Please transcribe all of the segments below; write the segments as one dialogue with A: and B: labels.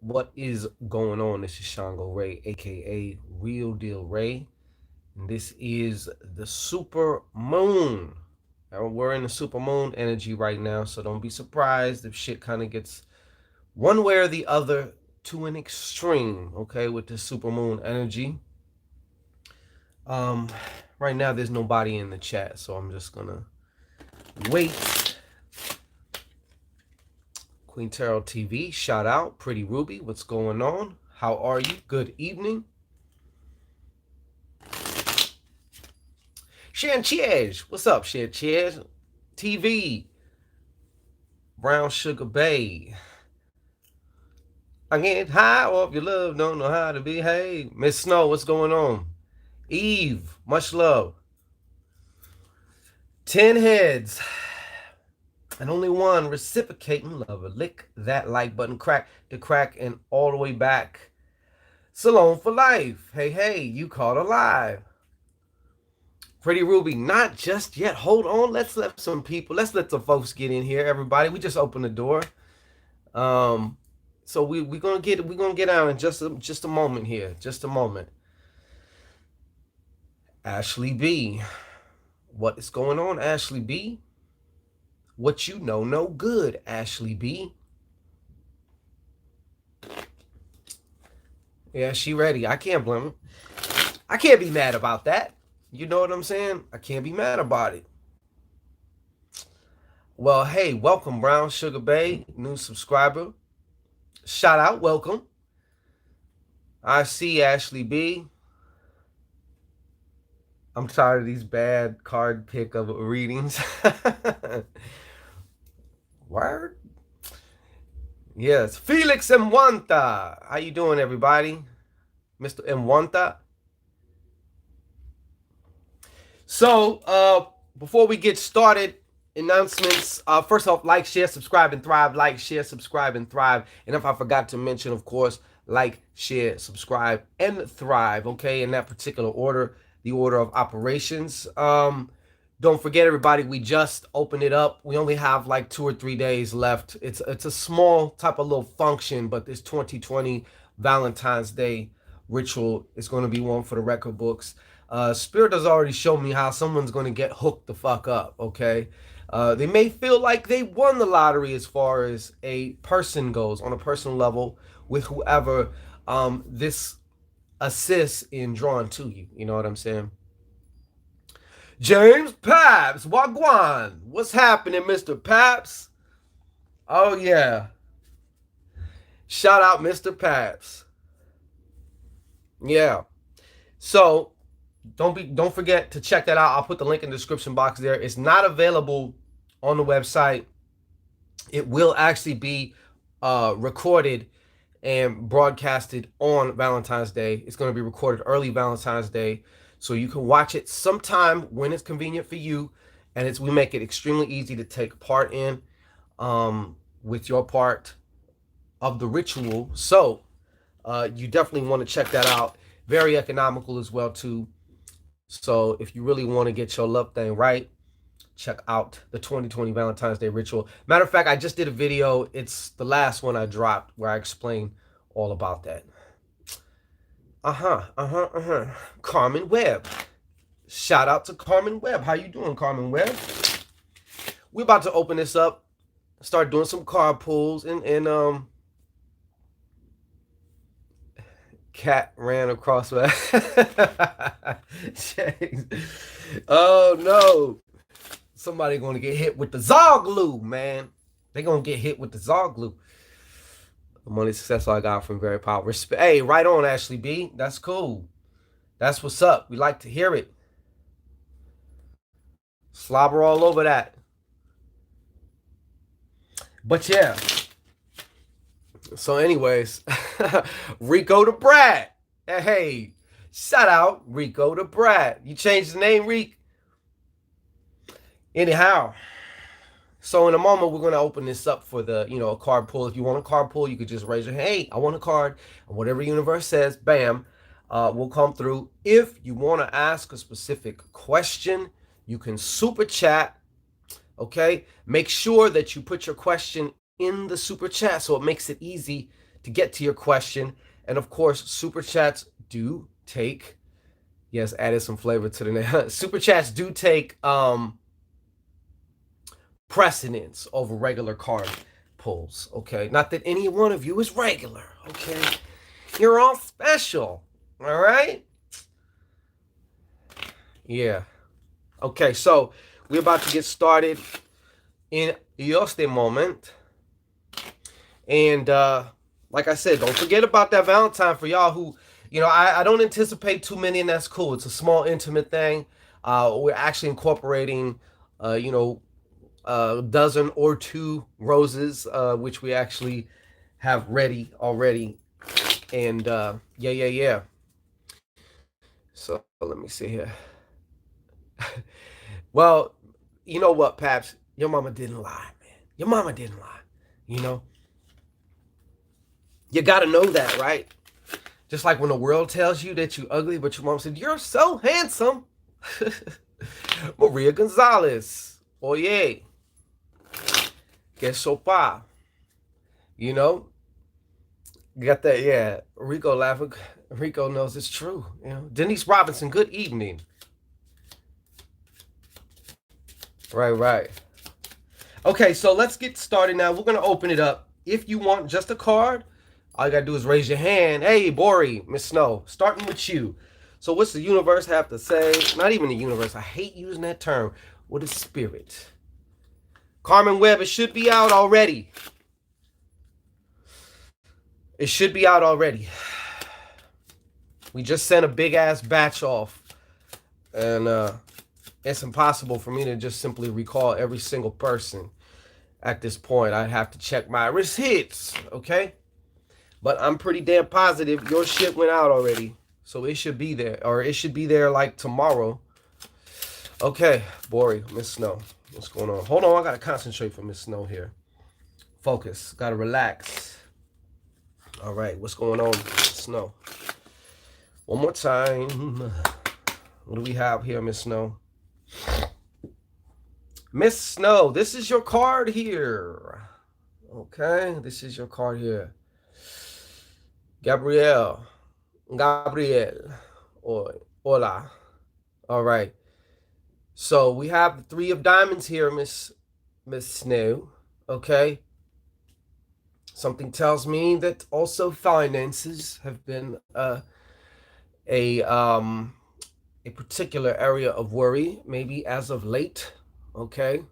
A: What is going on? This is Shango Ray, aka Real Deal Ray. And this is the super moon. Now, we're in the super moon energy right now, so don't be surprised if shit kind of gets one way or the other to an extreme, okay, with the super moon energy. Um, right now there's nobody in the chat, so I'm just gonna wait. Queen Tarot TV, shout out. Pretty Ruby, what's going on? How are you? Good evening. Sanchez, what's up, Sanchez? TV, Brown Sugar Bay. I get high off your love, don't know how to behave. Miss Snow, what's going on? Eve, much love. 10 heads and only one reciprocating lover. Lick that like button, crack the crack, and all the way back. Salon for life. Hey, hey, you caught alive. Pretty Ruby, not just yet. Hold on. Let's let some folks get in here. Everybody, we just opened the door. Um, so we're gonna get out in just a moment here. Just a moment. Ashley B, what is going on, Ashley B? What you know, no good, Ashley B. Yeah, she ready. I can't blame her. I can't be mad about that. You know what I'm saying? I can't be mad about it. Well, hey, welcome, Brown Sugar Bay, new subscriber. Shout out, welcome. I see Ashley B. I'm tired of these bad card pick of readings. Word? Yes. Felix Mwanta. How you doing, everybody? Mr. Mwanta. So, before we get started, announcements. First off, like, share, subscribe, and thrive. Like, share, subscribe, and thrive. And if I forgot to mention, of course, like, share, subscribe, and thrive. Okay, in that particular order, the order of operations. Don't forget, everybody, we just opened it up. We only have like 2 or 3 days left. It's a small type of little function, but this 2020 Valentine's Day ritual is going to be one for the record books. Spirit has already shown me how someone's going to get hooked the fuck up, okay? They may feel like they won the lottery as far as a person goes, on a personal level, with whoever this assists in drawing to you. You know what I'm saying? James Paps, Wagwan. What's happening, Mr. Paps? Oh, yeah. Shout out, Mr. Paps. Yeah. So, don't forget to check that out. I'll put the link in the description box there. It's not available on the website. It will actually be recorded and broadcasted on Valentine's Day. It's going to be recorded early Valentine's Day, so you can watch it sometime when it's convenient for you. And we make it extremely easy to take part in with your part of the ritual. So you definitely want to check that out. Very economical as well too. So if you really want to get your love thing right, check out the 2020 Valentine's Day ritual. Matter of fact, I just did a video. It's the last one I dropped where I explain all about that. Carmen Webb. Shout out to Carmen Webb. How you doing, Carmen Webb? We're about to open this up, start doing some card pulls, and cat ran across my oh no. Somebody gonna get hit with the Zoglu, man. They gonna get hit with the Zoglu. The money success I got from very powerful. Respect. Hey, right on, Ashley B. That's cool. That's what's up. We like to hear it. Slobber all over that. But yeah. So, anyways, Rico the Brat. Hey, shout out Rico the Brat. You changed the name, Reek. Anyhow, so in a moment, we're going to open this up for the, a card pull. If you want a card pull, you could just raise your hand. Hey, I want a card. And whatever universe says, bam, will come through. If you want to ask a specific question, you can super chat. Okay? Make sure that you put your question in the super chat so it makes it easy to get to your question. And of course, super chats do take, yes, added some flavor to the name. Super chats do take precedence over regular card pulls. Okay, not that any one of you is regular. Okay, you're all special. All right. Yeah. Okay, so we're about to get started in just a moment. And like I said, don't forget about that Valentine for y'all who, I don't anticipate too many, and that's cool. It's a small, intimate thing. We're actually incorporating, a dozen or two roses, which we actually have ready already. And yeah. So let me see here. Well, you know what, Paps? Your mama didn't lie, man. Your mama didn't lie. You know? You gotta know that, right? Just like when the world tells you that you're ugly, but your mom said, you're so handsome. Maria Gonzalez. Oye. Que sopa. You know? You got that, yeah. Rico laughing. Rico knows it's true. Denise Robinson, good evening. Right. Okay, so let's get started now. We're going to open it up. If you want just a card, all you got to do is raise your hand. Hey, Bori, Miss Snow, starting with you. So what's the universe have to say? Not even the universe. I hate using that term. What is spirit? Carmen Webb, it should be out already. It should be out already. We just sent a big-ass batch off. And it's impossible for me to just simply recall every single person at this point. I'd have to check my receipts, okay? But I'm pretty damn positive your shit went out already. So it should be there. Or it should be there like tomorrow. Okay, Bori, Miss Snow. What's going on? Hold on, I gotta concentrate for Miss Snow here. Focus. Gotta relax. All right, what's going on, Miss Snow? One more time. What do we have here, Miss Snow? Miss Snow, this is your card here. Okay, this is your card here. Gabriel. Hola. All right. So we have the 3 of diamonds here, Miss Snow. Okay. Something tells me that also finances have been a particular area of worry, maybe as of late. Okay.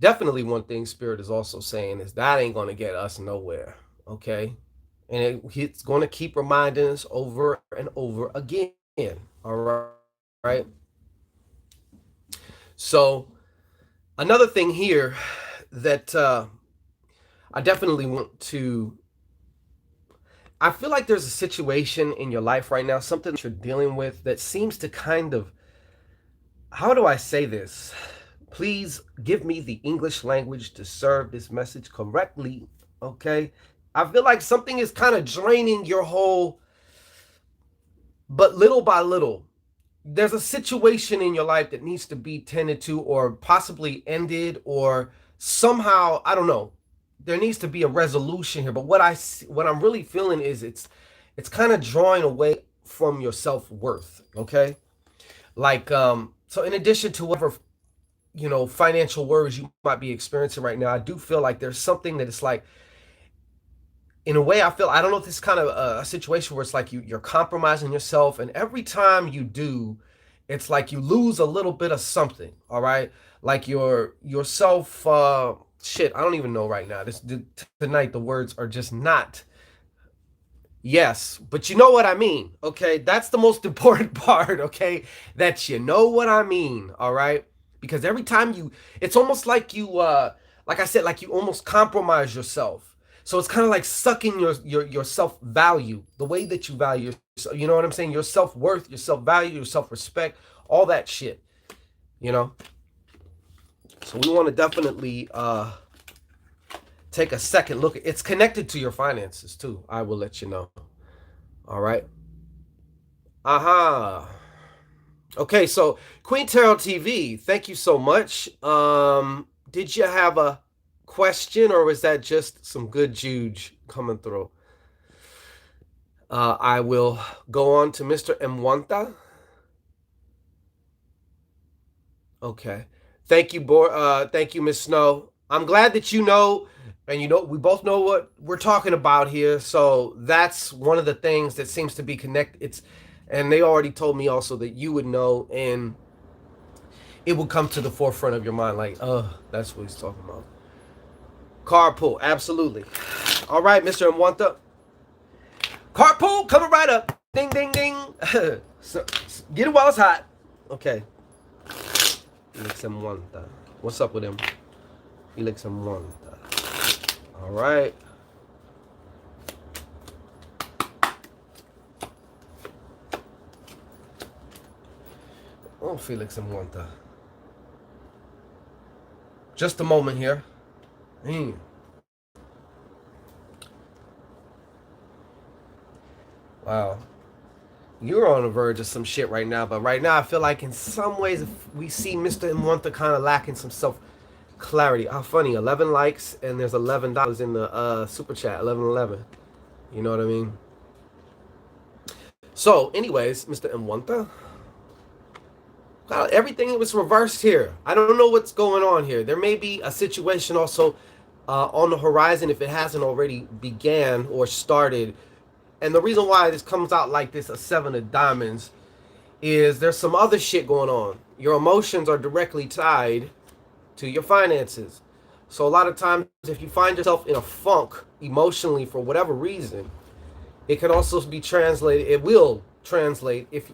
A: Definitely one thing Spirit is also saying is that ain't going to get us nowhere. Okay. And it's going to keep reminding us over and over again. All right. So another thing here that I definitely want to, I feel like there's a situation in your life right now, something that you're dealing with that seems to kind of, how do I say this? Please give me the English language to serve this message correctly, okay? I feel like something is kind of draining your whole, but little by little, there's a situation in your life that needs to be tended to or possibly ended or somehow, I don't know, there needs to be a resolution here. But what I'm really feeling is it's kind of drawing away from your self-worth, okay? Like, so in addition to whatever, financial worries you might be experiencing right now, I do feel like there's something that it's like, in a way, I don't know if this is kind of a situation where it's like you're compromising yourself, and every time you do, it's like you lose a little bit of something, all right? Like yourself, shit, I don't even know right now. Tonight, the words are just not, yes, but you know what I mean, okay? That's the most important part, okay? That you know what I mean, all right? Because every time it's almost like you, like I said, like you almost compromise yourself. So it's kind of like sucking your self-value, the way that you value yourself, you know what I'm saying? Your self-worth, your self-value, your self-respect, all that shit, So we want to definitely take a second look. It's connected to your finances too. I will let you know. All right. Aha. Okay, so Queen Tarot TV, thank you so much. Did you have a question, or was that just some good juge coming through? I will go on to Mr. Mwanta. Okay. Thank you, thank you, Miss Snow. I'm glad that you know, and we both know what we're talking about here. So that's one of the things that seems to be connected. And they already told me also that you would know, and it would come to the forefront of your mind, like, that's what he's talking about. Carpool, absolutely. All right, Mr. Mwanta. Carpool coming right up. Ding, ding, ding. So, get it while it's hot. Okay. Felix Mwanta. What's up with him? Felix Mwanta. All right. Oh, Felix Mwanta. Just a moment here. Wow. You're on the verge of some shit right now, but right now I feel like in some ways we see Mr. Mwanta kind of lacking some self clarity. How funny, 11 likes and there's $11 in the super chat, 1111. You know what I mean? So, anyways, Mr. Mwanta, everything was reversed here. I don't know what's going on here. There may be a situation also on the horizon if it hasn't already began or started. And the reason why this comes out like this, a 7 of diamonds, is there's some other shit going on. Your emotions are directly tied to your finances. So a lot of times, if you find yourself in a funk emotionally for whatever reason, it can also be translated. It will translate if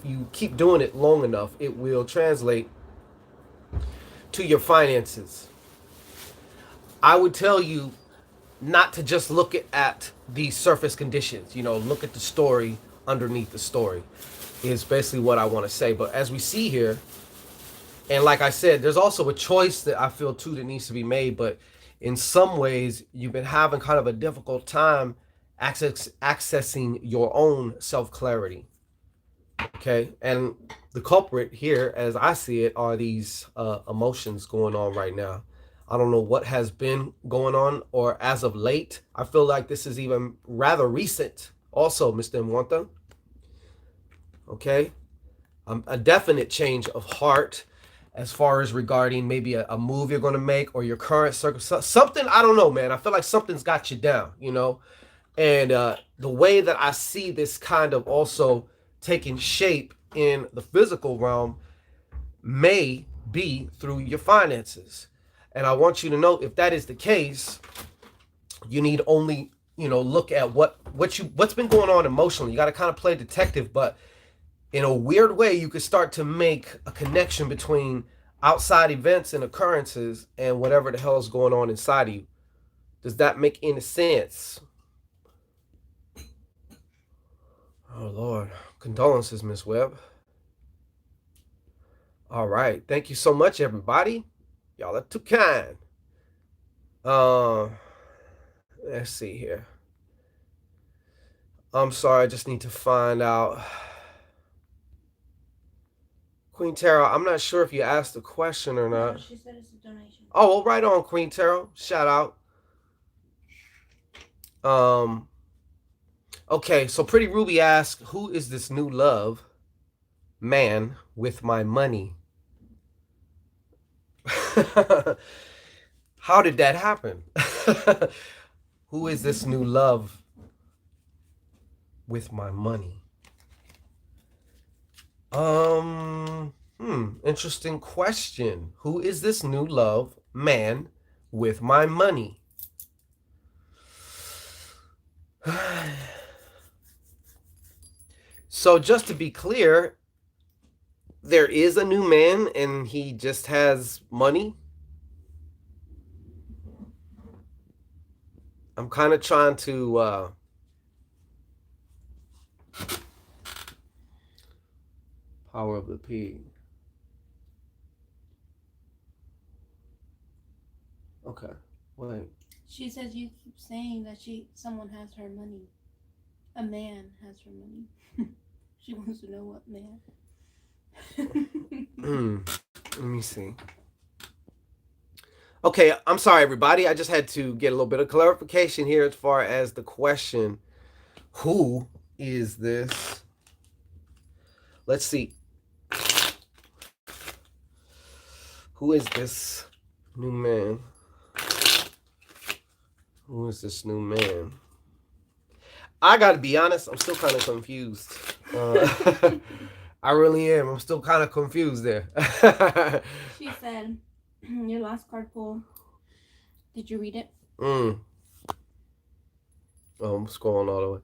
A: you keep doing it long enough. It will translate to your finances. I would tell you not to just look at the surface conditions, look at the story underneath the story is basically what I want to say. But as we see here, and like I said, there's also a choice that I feel too that needs to be made, but in some ways you've been having kind of a difficult time accessing your own self-clarity. Okay, and the culprit here, as I see it, are these emotions going on right now. I don't know what has been going on, or as of late. I feel like this is even rather recent also, Mr. Mwanta. Okay? A definite change of heart as far as regarding maybe a move you're going to make or your current circumstance. Something, I don't know, man. I feel like something's got you down, And the way that I see this kind of also taking shape in the physical realm may be through your finances. And I want you to know, if that is the case, you need only, look at what's been going on emotionally. You got to kind of play detective, but in a weird way, you could start to make a connection between outside events and occurrences and whatever the hell is going on inside of you. Does that make any sense? Oh, Lord. Condolences, Miss Webb. All right. Thank you so much, everybody. Y'all are too kind. Let's see here. I'm sorry, I just need to find out. Queen Tara, I'm not sure if you asked the question or not.
B: No, she said it's a donation.
A: Oh, well, right on, Queen Tara. Shout out. Okay, so Pretty Ruby asked, who is this new love man with my money? How did that happen? Who is this new love with my money? Interesting question. Who is this new love man with my money? So just to be clear, there is a new man and he just has money. I'm kind of trying to power of the pig. Okay, wait.
B: She says you keep saying that someone has her money. A man has her money. She wants to know what man.
A: Let me see. Okay, I'm sorry, everybody. I just had to get a little bit of clarification here as far as the question. Who is this? Let's see. Who is this new man? Who is this new man? I gotta be honest, I'm still kind of confused. I really am. I'm still kind of confused there.
B: She said, your last card pull. Did you read it?
A: Oh, I'm scrolling all the way.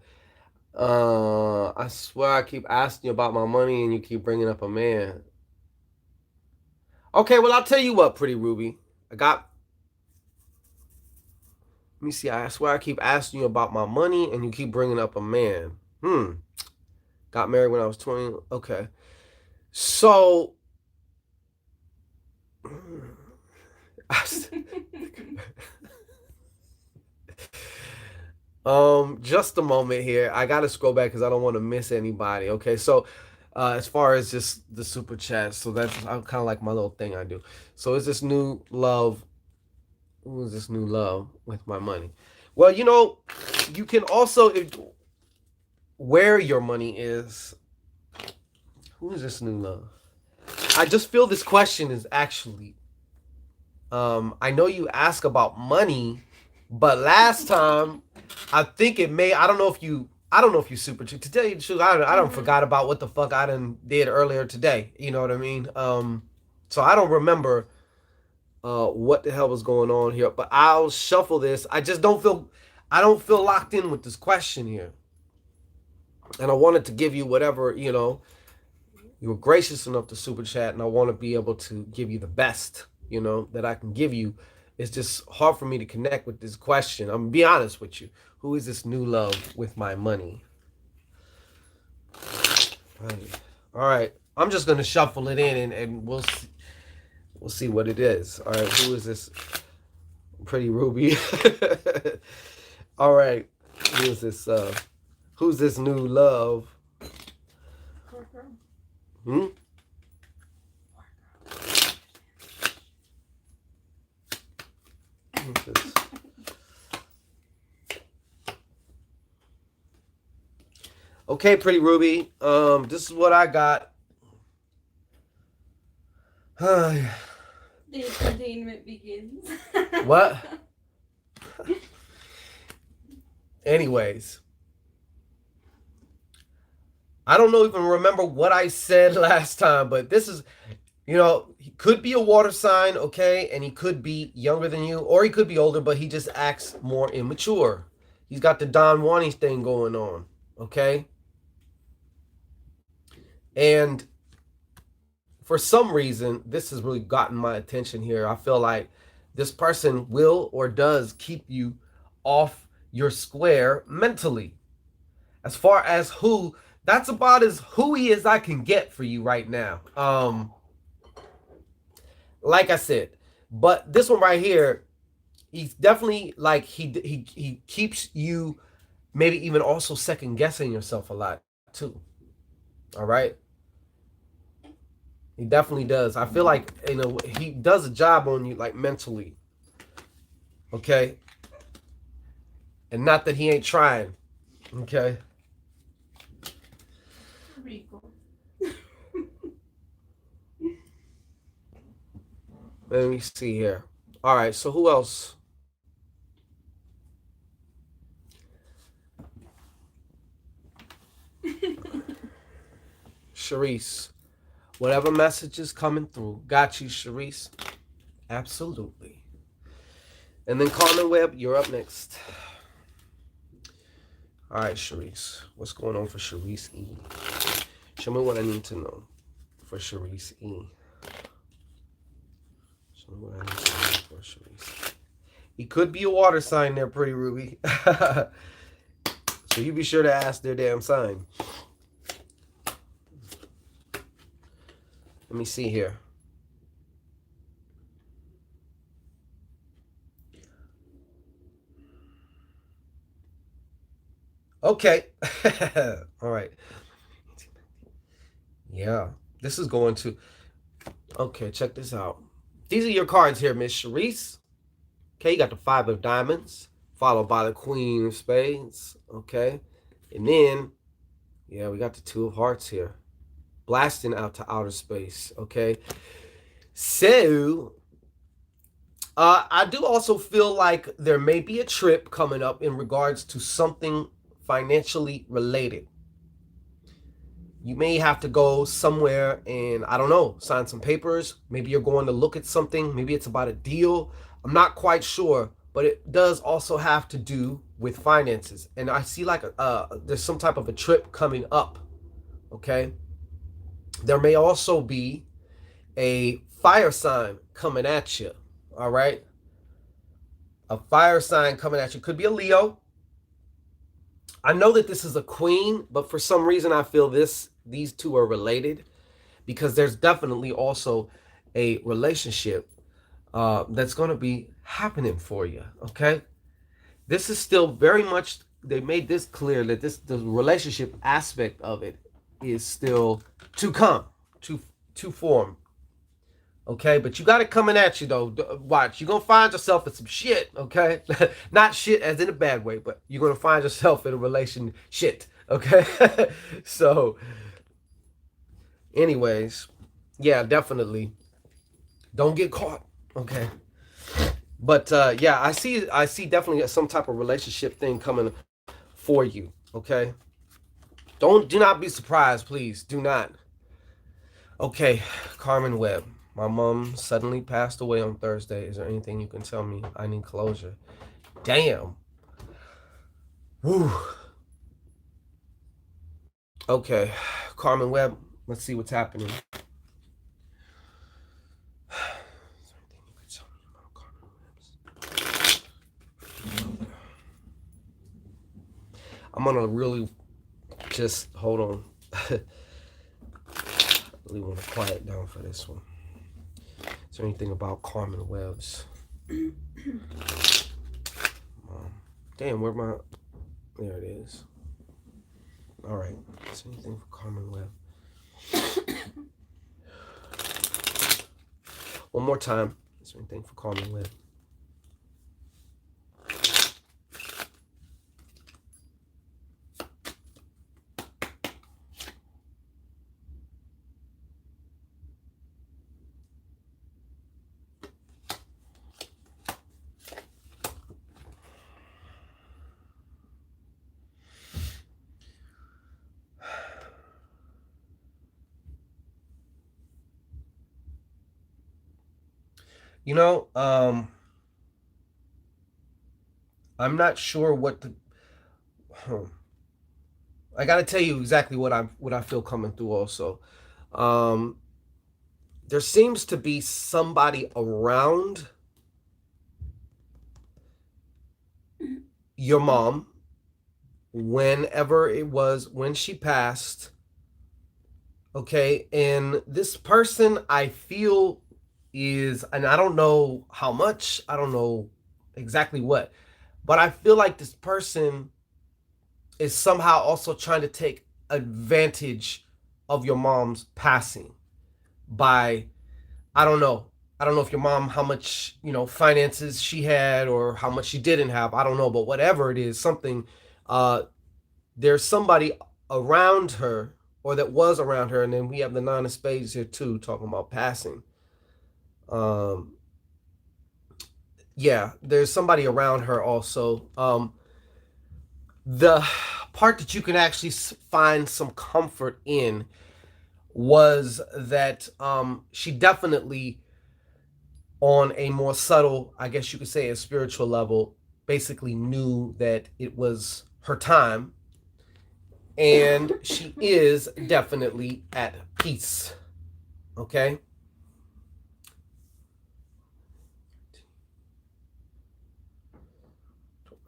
A: I swear I keep asking you about my money and you keep bringing up a man. Okay, well, I'll tell you what, Pretty Ruby. I got. Let me see. I swear I keep asking you about my money and you keep bringing up a man. Got married when I was 20. Okay. So. Just a moment here. I gotta scroll back because I don't want to miss anybody. Okay, so as far as just the super chat, so that's kind of like my little thing I do. So is this new love? Who is this new love with my money? Well, you can also where your money is. Who is this new love? I just feel this question is actually. I know you ask about money, but last time I think it may. I don't know if you super to tell you the truth. I don't forgot about what the fuck I done did earlier today. You know what I mean? So I don't remember what the hell was going on here. But I'll shuffle this. I don't feel locked in with this question here, and I wanted to give you whatever you were gracious enough to super chat, and I want to be able to give you the best that I can give you. It's just hard for me to connect with this question. I'm gonna be honest with you. Who is this new love with my money? All right. I'm just gonna shuffle it in and we'll see what it is. All right. Who is this Pretty Ruby? All right. Who's this new love? Hmm? Who's this? Okay, Pretty Ruby. This is what I got.
B: The entertainment begins.
A: What? Anyways, I don't even remember what I said last time, but this is, he could be a water sign, okay, and he could be younger than you, or he could be older, but he just acts more immature. He's got the Don Juanies thing going on, okay? And for some reason, this has really gotten my attention here. I feel like this person will or does keep you off your square mentally. As far as that's about as hooey as I can get for you right now. Like I said, but this one right here, he's definitely like he keeps you maybe even also second guessing yourself a lot too. All right. He definitely does. I feel like he does a job on you like mentally. Okay. And not that he ain't trying. Okay.
B: Rico.
A: Let me see here. All right. So who else? Sharice. Whatever message is coming through. Got you, Sharice. Absolutely. And then Carmen Webb, you're up next. All right, Sharice. What's going on for Sharice E? Show me what I need to know for Sharice E. Show me what I need to know for Sharice. He could be a water sign there, Pretty Ruby. So you be sure to ask their damn sign. Let me see here. Okay. All right. Yeah. This is going to... Okay, check this out. These are your cards here, Miss Sharice. Okay, you got the 5 of diamonds, followed by the Queen of spades. Okay, and then, yeah, we got the 2 of hearts here, blasting out to outer space. Okay, so I do also feel like there may be a trip coming up in regards to something financially related. You may have to go somewhere and, I don't know, sign some papers. Maybe you're going to look at something. Maybe it's about a deal. I'm not quite sure, but it does also have to do with finances. And I see like there's some type of a trip coming up. Okay. There may also be a fire sign coming at you. All right. A fire sign coming at you. Could be a Leo. I know that this is a queen, but for some reason I feel these two are related, because there's definitely also a relationship that's going to be happening for you. Okay, this is still very much, they made this clear that the relationship aspect of it is still to come, to form. Okay, but you got it coming at you though. Watch, you're gonna find yourself in some shit. Okay, not shit as in a bad way, but you're gonna find yourself in a relation shit. Okay, so anyways, yeah, definitely don't get caught. Okay, but yeah, I see definitely some type of relationship thing coming for you. Okay, do not be surprised, please. Do not. Okay, Carmen Webb. My mom suddenly passed away on Thursday. Is there anything you can tell me? I need closure. Damn. Woo. Okay, Carmen Webb. Let's see what's happening. I'm gonna really just hold on. Really want to quiet down for this one. Is there anything about Carmen Webb's? Damn, where my? There it is. All right. Is there anything for Carmen Webb? One more time. Is there anything for Carmen Webb? You know, I'm not sure what the. I got to tell you exactly what I feel coming through. Also, um, there seems to be somebody around your mom whenever it was when she passed. Okay, and this person I feel is, and I don't know how much, I don't know exactly what, but I feel like this person is somehow also trying to take advantage of your mom's passing by, I don't know. I don't know if your mom, how much, finances she had or how much she didn't have. I don't know, but whatever it is, something, uh, there's somebody around her, or that was around her. And then we have the 9 of spades here too, talking about passing. Um, yeah, there's somebody around her also. The part that you can actually find some comfort in was that she definitely, on a more subtle, I guess you could say, a spiritual level, basically knew that it was her time, and she is definitely at peace. Okay.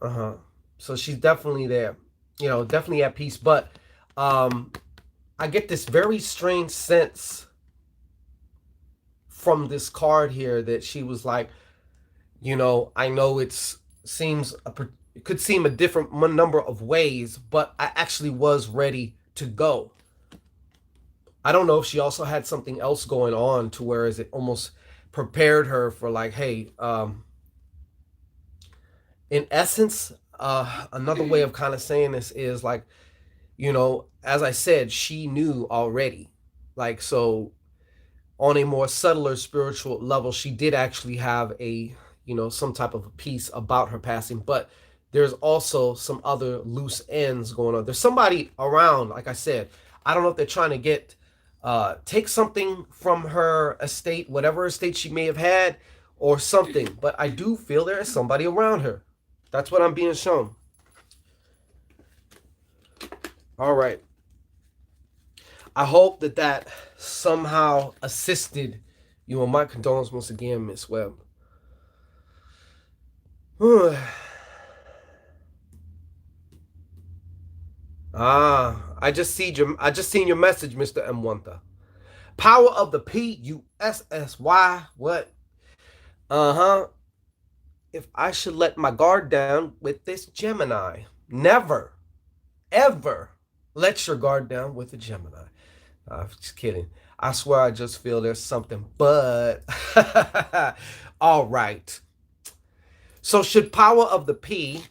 A: Uh-huh. So she's definitely there, definitely at peace. But I get this very strange sense from this card here that she was like, I know it could seem a different number of ways, but I actually was ready to go. I don't know if she also had something else going on to where it almost prepared her for, like, hey, in essence, another way of kind of saying this is like, as I said, she knew already. Like, so on a more subtler spiritual level, she did actually have some type of a piece about her passing, but there's also some other loose ends going on. There's somebody around, like I said. I don't know if they're trying to take something from her estate, whatever estate she may have had, or something. But I do feel there is somebody around her. That's what I'm being shown. All right. I hope that somehow assisted you. And my condolences once again, Miss Webb. I just seen your message, Mr. M1. Power of the PUSSY. What? Uh-huh. If I should let my guard down with this Gemini. Never, ever let your guard down with a Gemini. I'm just kidding. I swear I just feel there's something, but all right. So should power of the PUSSY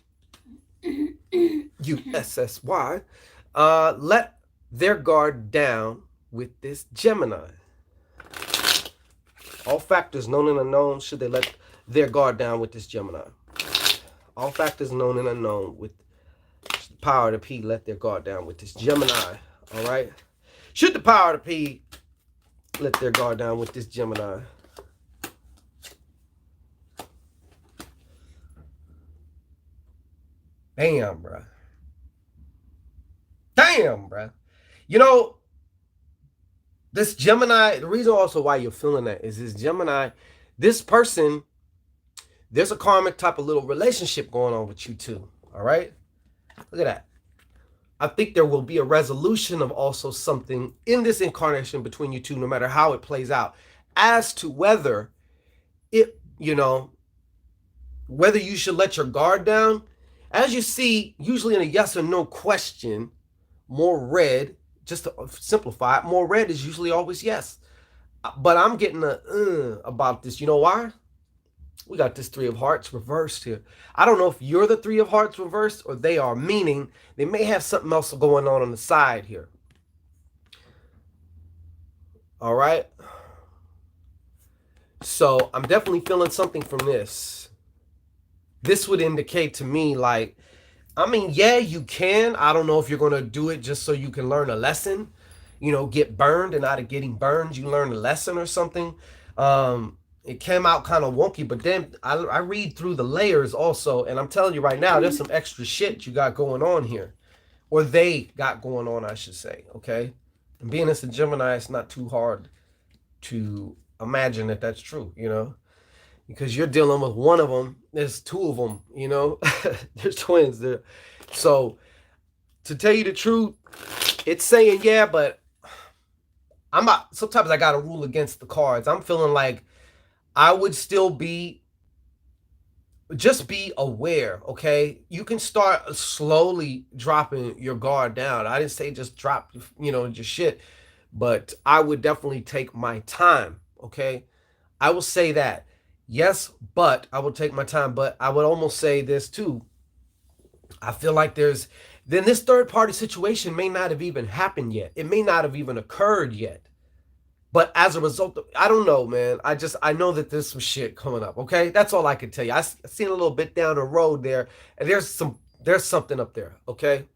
A: let their guard down with this Gemini? All factors known and unknown, should they let their guard down with this Gemini? All factors known and unknown, with the power of the P let their guard down with this Gemini. All right. Should the power of the P let their guard down with this Gemini? Damn, bruh. Damn, bruh. This Gemini, the reason also why you're feeling that is this Gemini, this person, there's a karmic type of little relationship going on with you too. All right. Look at that. I think there will be a resolution of also something in this incarnation between you two, no matter how it plays out, as to whether whether you should let your guard down. As you see, usually in a yes or no question, more red, just to simplify it, more red is usually always yes. But I'm getting about this. You know why? We got this Three of Hearts reversed here. I don't know if you're the Three of Hearts reversed or they are, meaning they may have something else going on the side here. All right. So I'm definitely feeling something from this. This would indicate to me, like, I mean, yeah, you can. I don't know if you're going to do it just so you can learn a lesson, get burned, and out of getting burned, you learn a lesson or something. It came out kind of wonky, but then I read through the layers also, and I'm telling you right now, there's some extra shit you got going on here. Or they got going on, I should say, okay? And being as a Gemini, it's not too hard to imagine that that's true, because you're dealing with one of them. There's two of them, there's twins there. So to tell you the truth, it's saying yeah, but sometimes I got to rule against the cards. I'm feeling like I would still just be aware, okay? You can start slowly dropping your guard down. I didn't say just drop, your shit, but I would definitely take my time, okay? I will say that. Yes, but I will take my time. But I would almost say this too. I feel like then this third party situation may not have even happened yet. It may not have even occurred yet. But as a result of, I don't know, man. I know that there's some shit coming up, okay? That's all I can tell you. I seen a little bit down the road there, and there's something up there, okay?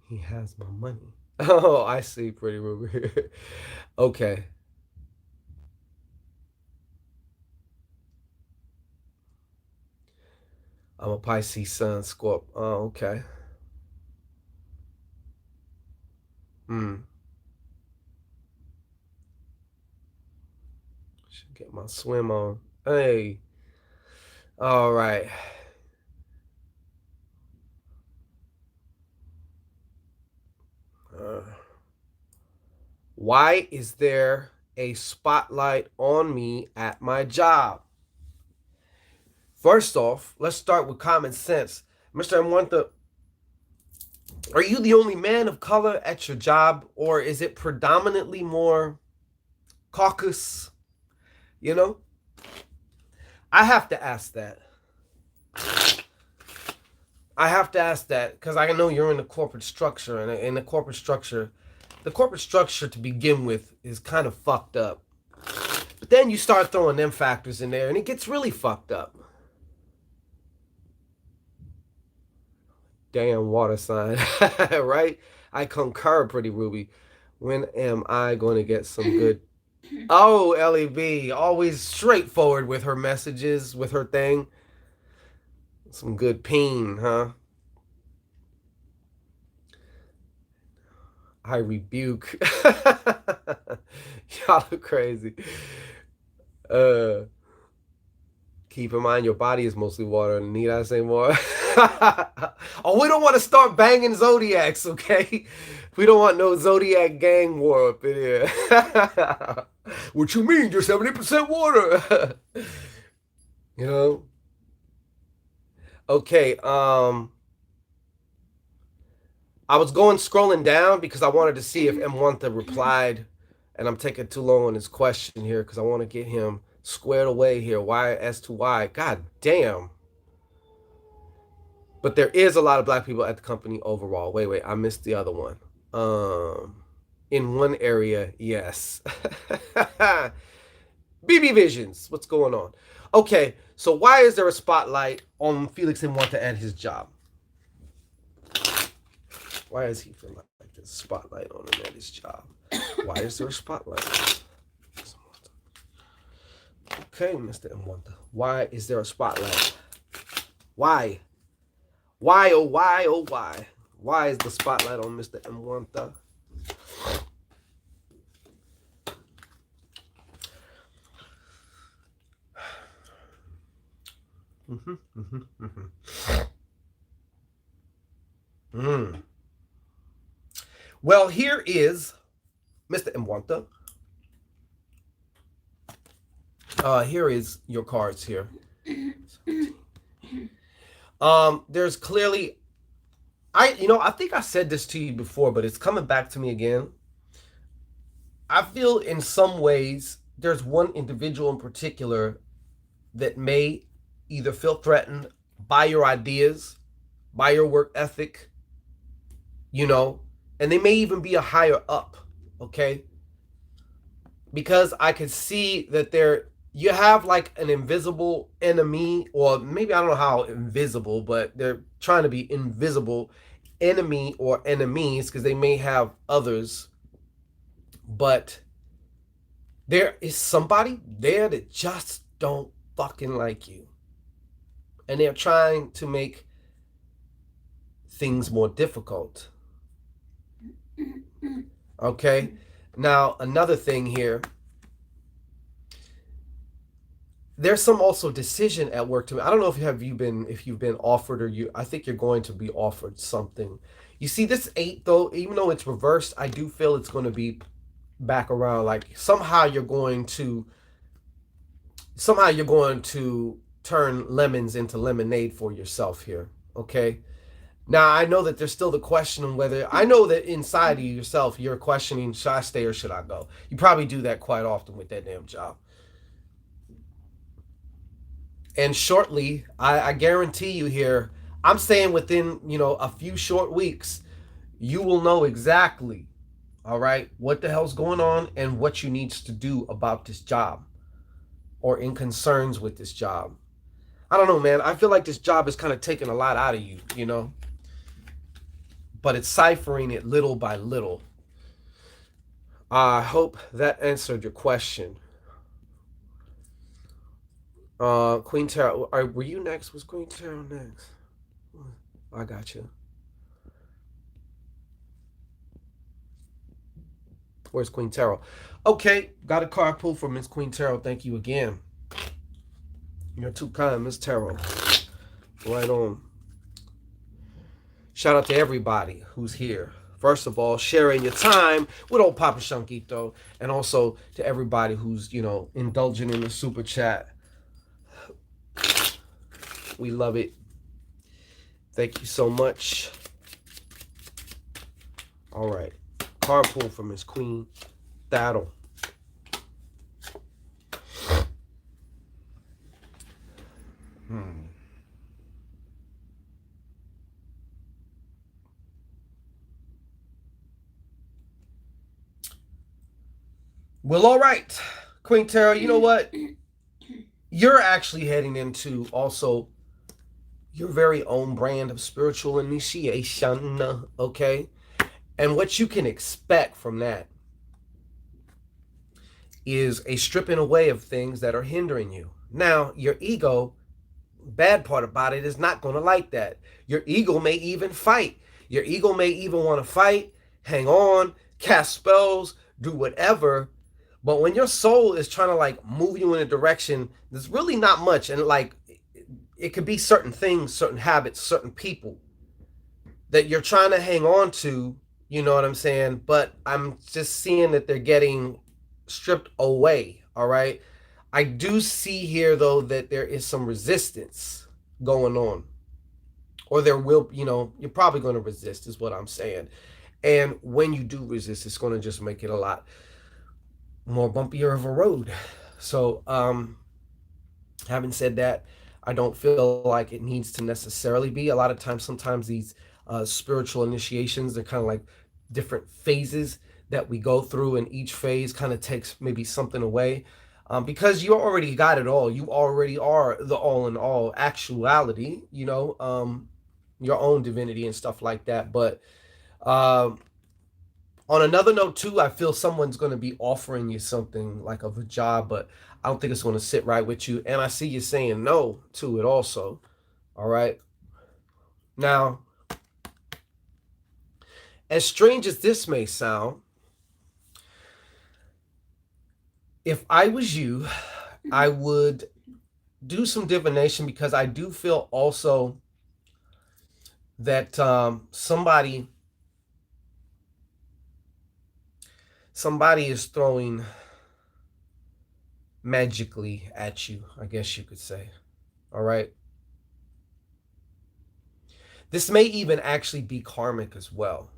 A: He has my money. Oh, I see, Pretty Ruby. Okay. I'm a Pisces Sun Scorp. Oh, okay. Should get my swim on. Hey. All right. Why is there a spotlight on me at my job? First off, let's start with common sense. Mr. M1, are you the only man of color at your job, or is it predominantly more caucus? I have to ask that. I have to ask that because I know you're in the corporate structure, and in the corporate structure to begin with is kind of fucked up. But then you start throwing them factors in there, and it gets really fucked up. Damn water sign, right? I concur, Pretty Ruby. When am I going to get some good? Oh, LEB, always straightforward with her messages, with her thing. Some good peen, huh? I rebuke. Y'all are crazy. Keep in mind your body is mostly water. Need I say more? Oh, we don't want to start banging zodiacs, okay? We don't want no zodiac gang war up in here. What you mean? You're 70% water. You know? Okay, I was scrolling down because I wanted to see if M1 replied, and I'm taking too long on his question here because I want to get him squared away here. Why as to why? God damn. But there is a lot of black people at the company overall. Wait, I missed the other one. In one area, yes. BB Visions, what's going on? Okay, so why is there a spotlight on Felix M1 at his job? Why does he feel like there's a spotlight on him at his job? Why is there a spotlight? Okay, Mr. M1. Why is there a spotlight? Why? Why, oh why, oh why? Why is the spotlight on Mr. M1? Well, here is Mr. M1. Here is your cards here. There's clearly, I think I said this to you before, but it's coming back to me again. I feel in some ways there's one individual in particular that may either feel threatened by your ideas, by your work ethic, and they may even be a higher up, okay? Because I can see that you have like an invisible enemy, or maybe I don't know how invisible, but they're trying to be invisible enemy or enemies because they may have others. But there is somebody there that just don't fucking like you. And they're trying to make things more difficult. Okay? Now, another thing here. There's some also decision at work to me. I don't know if you've been offered or I think you're going to be offered something. You see this 8 though, even though it's reversed, I do feel it's going to be back around. Like somehow you're going to turn lemons into lemonade for yourself here. Okay. Now I know that there's still the question of whether, I know that inside of yourself you're questioning, should I stay or should I go? You probably do that quite often with that damn job. And shortly, I guarantee you here, I'm saying within, a few short weeks, you will know exactly, all right, what the hell's going on and what you need to do about this job or in concerns with this job. I don't know, man. I feel like this job is kind of taking a lot out of you, but it's ciphering it little by little. I hope that answered your question. Queen Tarot, were you next? Was Queen Tarot next? I got you. Where's Queen Tarot? Okay, got a card pull for Miss Queen Tarot. Thank you again. You're too kind, Miss Tarot. Right on. Shout out to everybody who's here. First of all, sharing your time with old Papa Shanquito, and also to everybody who's, indulging in the super chat. We love it. Thank you so much. All right. Card pull from Miss Queen Tarot. Hmm. Well, all right, Queen Tara, you know what? You're actually heading into also your very own brand of spiritual initiation, okay? And what you can expect from that is a stripping away of things that are hindering you. Now, your ego, bad part about it, is not going to like that. Your ego may even fight. Your ego may even want to fight, hang on, cast spells, do whatever. But when your soul is trying to like move you in a direction, there's really not much. And like, it could be certain things, certain habits, certain people that you're trying to hang on to, you know what I'm saying? But I'm just seeing that they're getting stripped away, all right? I do see here though that there is some resistance going on. Or there will, you're probably going to resist is what I'm saying. And when you do resist, it's going to just make it a lot more bumpier of a road. So, having said that, I don't feel like it needs to necessarily be. A lot of times, sometimes these spiritual initiations, they're kind of like different phases that we go through, and each phase kind of takes maybe something away. Because you already got it all. You already are the all in all actuality, your own divinity and stuff like that. But um, on another note too, I feel someone's going to be offering you something like of a job, but I don't think it's going to sit right with you. And I see you saying no to it also. All right. Now, as strange as this may sound, if I was you, I would do some divination, because I do feel also that somebody is throwing magically at you, I guess you could say. All right. This may even actually be karmic as well.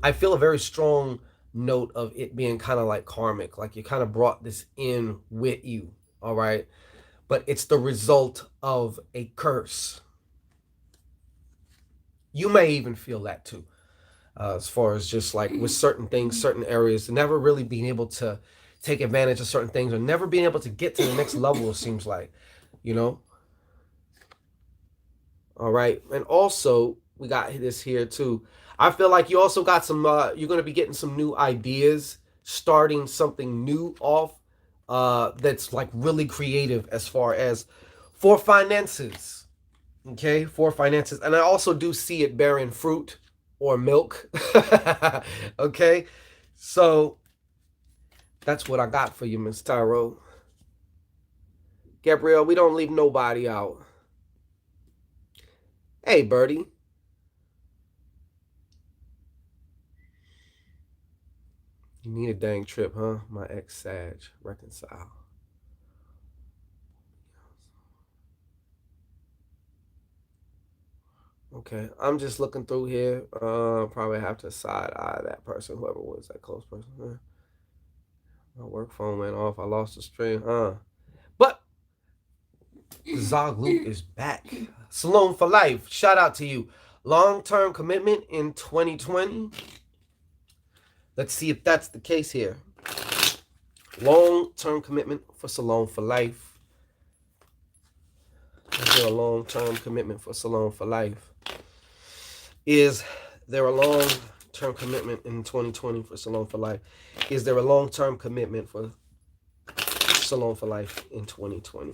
A: I feel a very strong note of it being kind of like karmic, like you kind of brought this in with you, all right? But it's the result of a curse. You may even feel that too, as far as just like with certain things, certain areas, never really being able to take advantage of certain things, or never being able to get to the next level, it seems like, you know? All right. And also, we got this here too. I feel like you also got some, you're going to be getting some new ideas, starting something new off that's like really creative as far as for finances. Okay. For finances. And I also do see it bearing fruit or milk. Okay. So that's what I got for you, Miss Tyro. Gabrielle, we don't leave nobody out. Hey, Birdie. You need a dang trip, huh? My ex Sag. Reconcile. Okay. I'm just looking through here. Probably have to side eye that person, whoever was that close person. My work phone went off. I lost the stream. But Zog Loop is back. Salone for life. Shout out to you. Long-term commitment in 2020. Let's see if that's the case here. Long-term commitment for Salone for life. Is there a long-term commitment for Salone for life? Is there a long-term commitment in 2020 for Salone for life? Is there a long-term commitment for Salone for life in 2020?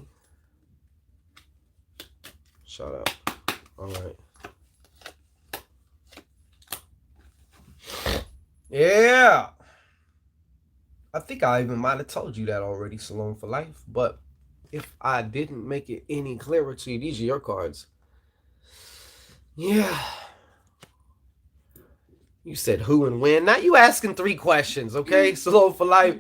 A: Shout out. All right. Yeah. I think I even might have told you that already, Salone for life. But if I didn't make it any clearer to you, these are your cards. Yeah. You said who and when. Now you asking 3 questions, okay? Salone for life.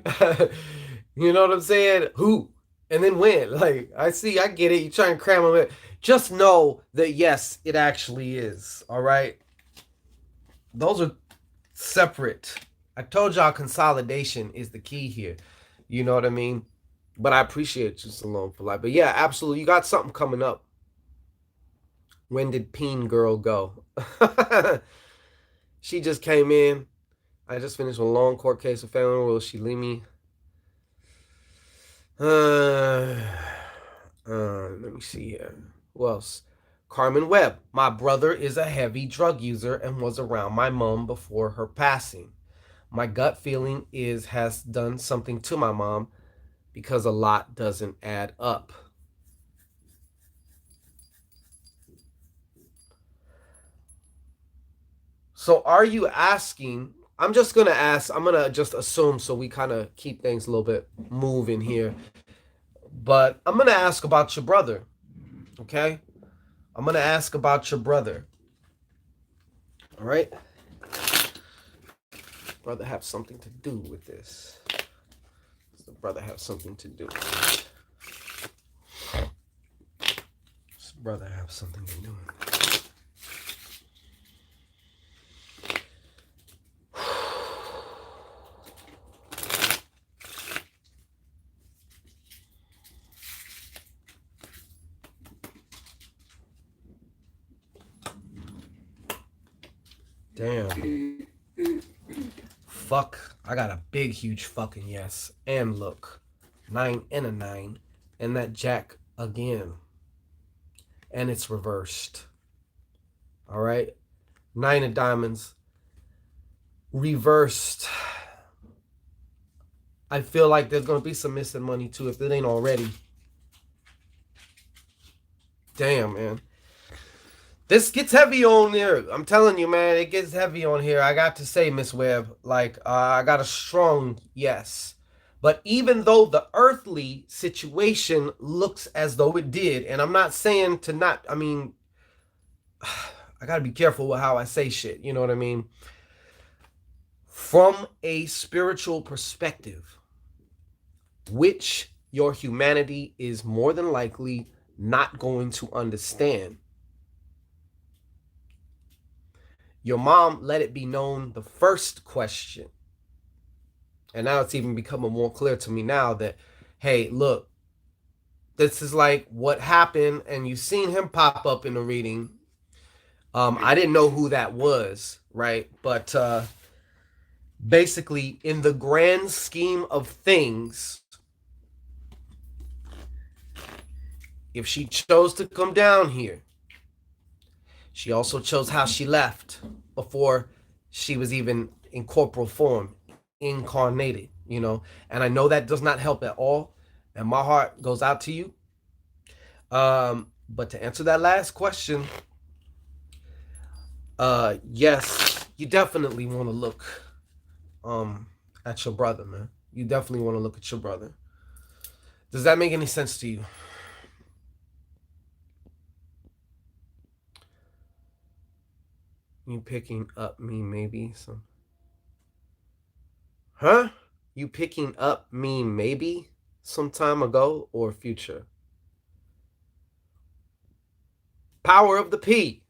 A: You know what I'm saying? Who and then when. Like, I see, I get it. You try and cram them in. Just know that yes, it actually is. All right. Those are separate. I told y'all consolidation is the key here. You know what I mean? But I appreciate you, Salone for life. But yeah, absolutely. You got something coming up. When did Peen Girl go? She just came in. I just finished a long court case of family. Will she leave me? Uh, let me see here. Who else? Carmen Webb. My brother is a heavy drug user and was around my mom before her passing. My gut feeling is has done something to my mom because a lot doesn't add up. So are you asking? I'm just gonna ask. I'm gonna just assume so we kind of keep things a little bit moving here. But I'm gonna ask about your brother. Okay, I'm gonna ask about your brother. All right, brother have something to do with this. Does the brother have something to do with it? Does the brother have something to do with it? Damn. Fuck. I got a big, huge fucking yes. And look. 9 and a 9. And that jack again. And it's reversed. Alright? 9 of diamonds. Reversed. I feel like there's going to be some missing money too if it ain't already. Damn, man. This gets heavy on there. I'm telling you, man, it gets heavy on here. I got to say, Miss Webb, like, I got a strong yes. But even though the earthly situation looks as though it did, and I'm not saying to not, I mean, I got to be careful with how I say shit. You know what I mean? From a spiritual perspective, which your humanity is more than likely not going to understand. Your mom let it be known the first question. And now it's even becoming more clear to me now that, hey, look, this is like what happened, and you've seen him pop up in the reading. I didn't know who that was, right? But basically, in the grand scheme of things, if she chose to come down here, she also chose how she left before she was even in corporal form, incarnated, you know. And I know that does not help at all. And my heart goes out to you. But to answer that last question, yes, you definitely want to look at your brother, man. You definitely want to look at your brother. Does that make any sense to you? You picking up me maybe some. Huh? You picking up me maybe some time ago or future? Power of the P.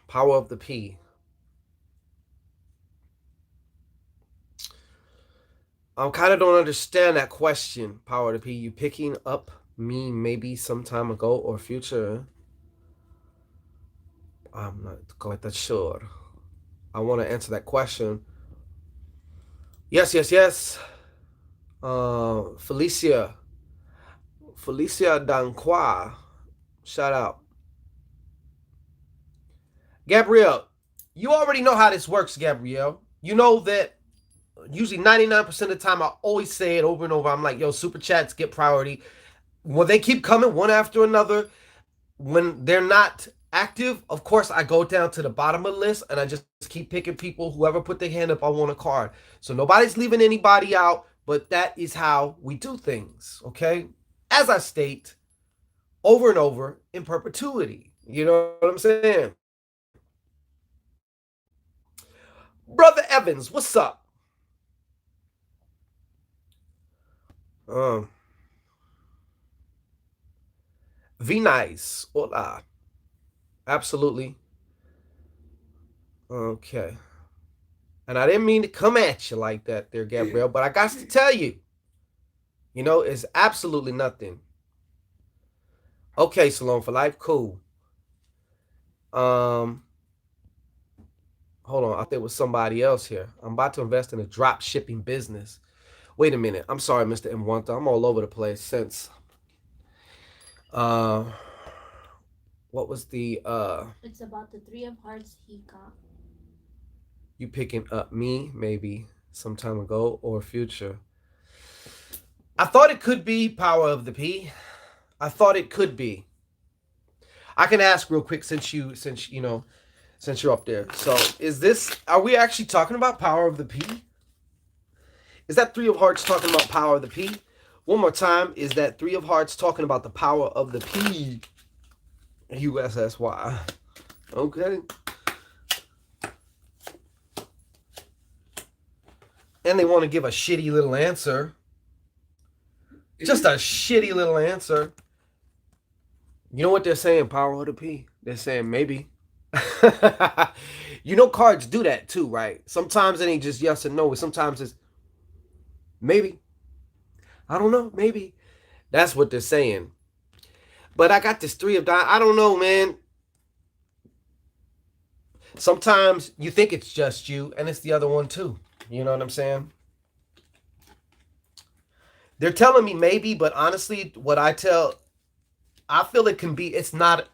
A: Power of the P. I kind of don't understand that question, Power of the P. You picking up me maybe some time ago or future? I'm not quite that sure. I want to answer that question. Yes, yes, yes. Felicia. Felicia Danqua. Shout out. Gabrielle, you already know how this works, Gabrielle. You know that usually 99% of the time I always say it over and over. I'm like, yo, super chats get priority. When they keep coming one after another, when they're not active, of course, I go down to the bottom of the list and I just keep picking people. Whoever put their hand up, I want a card. So nobody's leaving anybody out, but that is how we do things, okay? As I state over and over in perpetuity. You know what I'm saying? Brother Evans, what's up? Um, V nice. Hola. Absolutely. Okay. And I didn't mean to come at you like that there, Gabrielle, but I got to tell you. It's absolutely nothing. Okay, Salon for life, cool. Um, Hold on, I think it was somebody else here. I'm about to invest in a drop shipping business. Wait a minute. I'm sorry, Mr. M1. I'm all over the place since uh what was the
B: It's about the three of hearts he got.
A: you picking up me maybe some time ago or future. I thought it could be power of the P. I thought it could be. I can ask real quick since you're up there. So are we actually talking about power of the P? Is that three of hearts talking about power of the P? One more time, is that three of hearts talking about the power of the P? USSY. Okay. And they want to give a shitty little answer. Just a shitty little answer. You know what they're saying, power of the P? They're saying maybe. Cards do that too, right? Sometimes it ain't just yes or no. Sometimes it's maybe. I don't know, maybe. That's what they're saying. But I got this three of diamonds. I don't know, man. Sometimes you think it's just you, and it's the other one too. You know what I'm saying? They're telling me maybe, but honestly, I feel it can be. It's not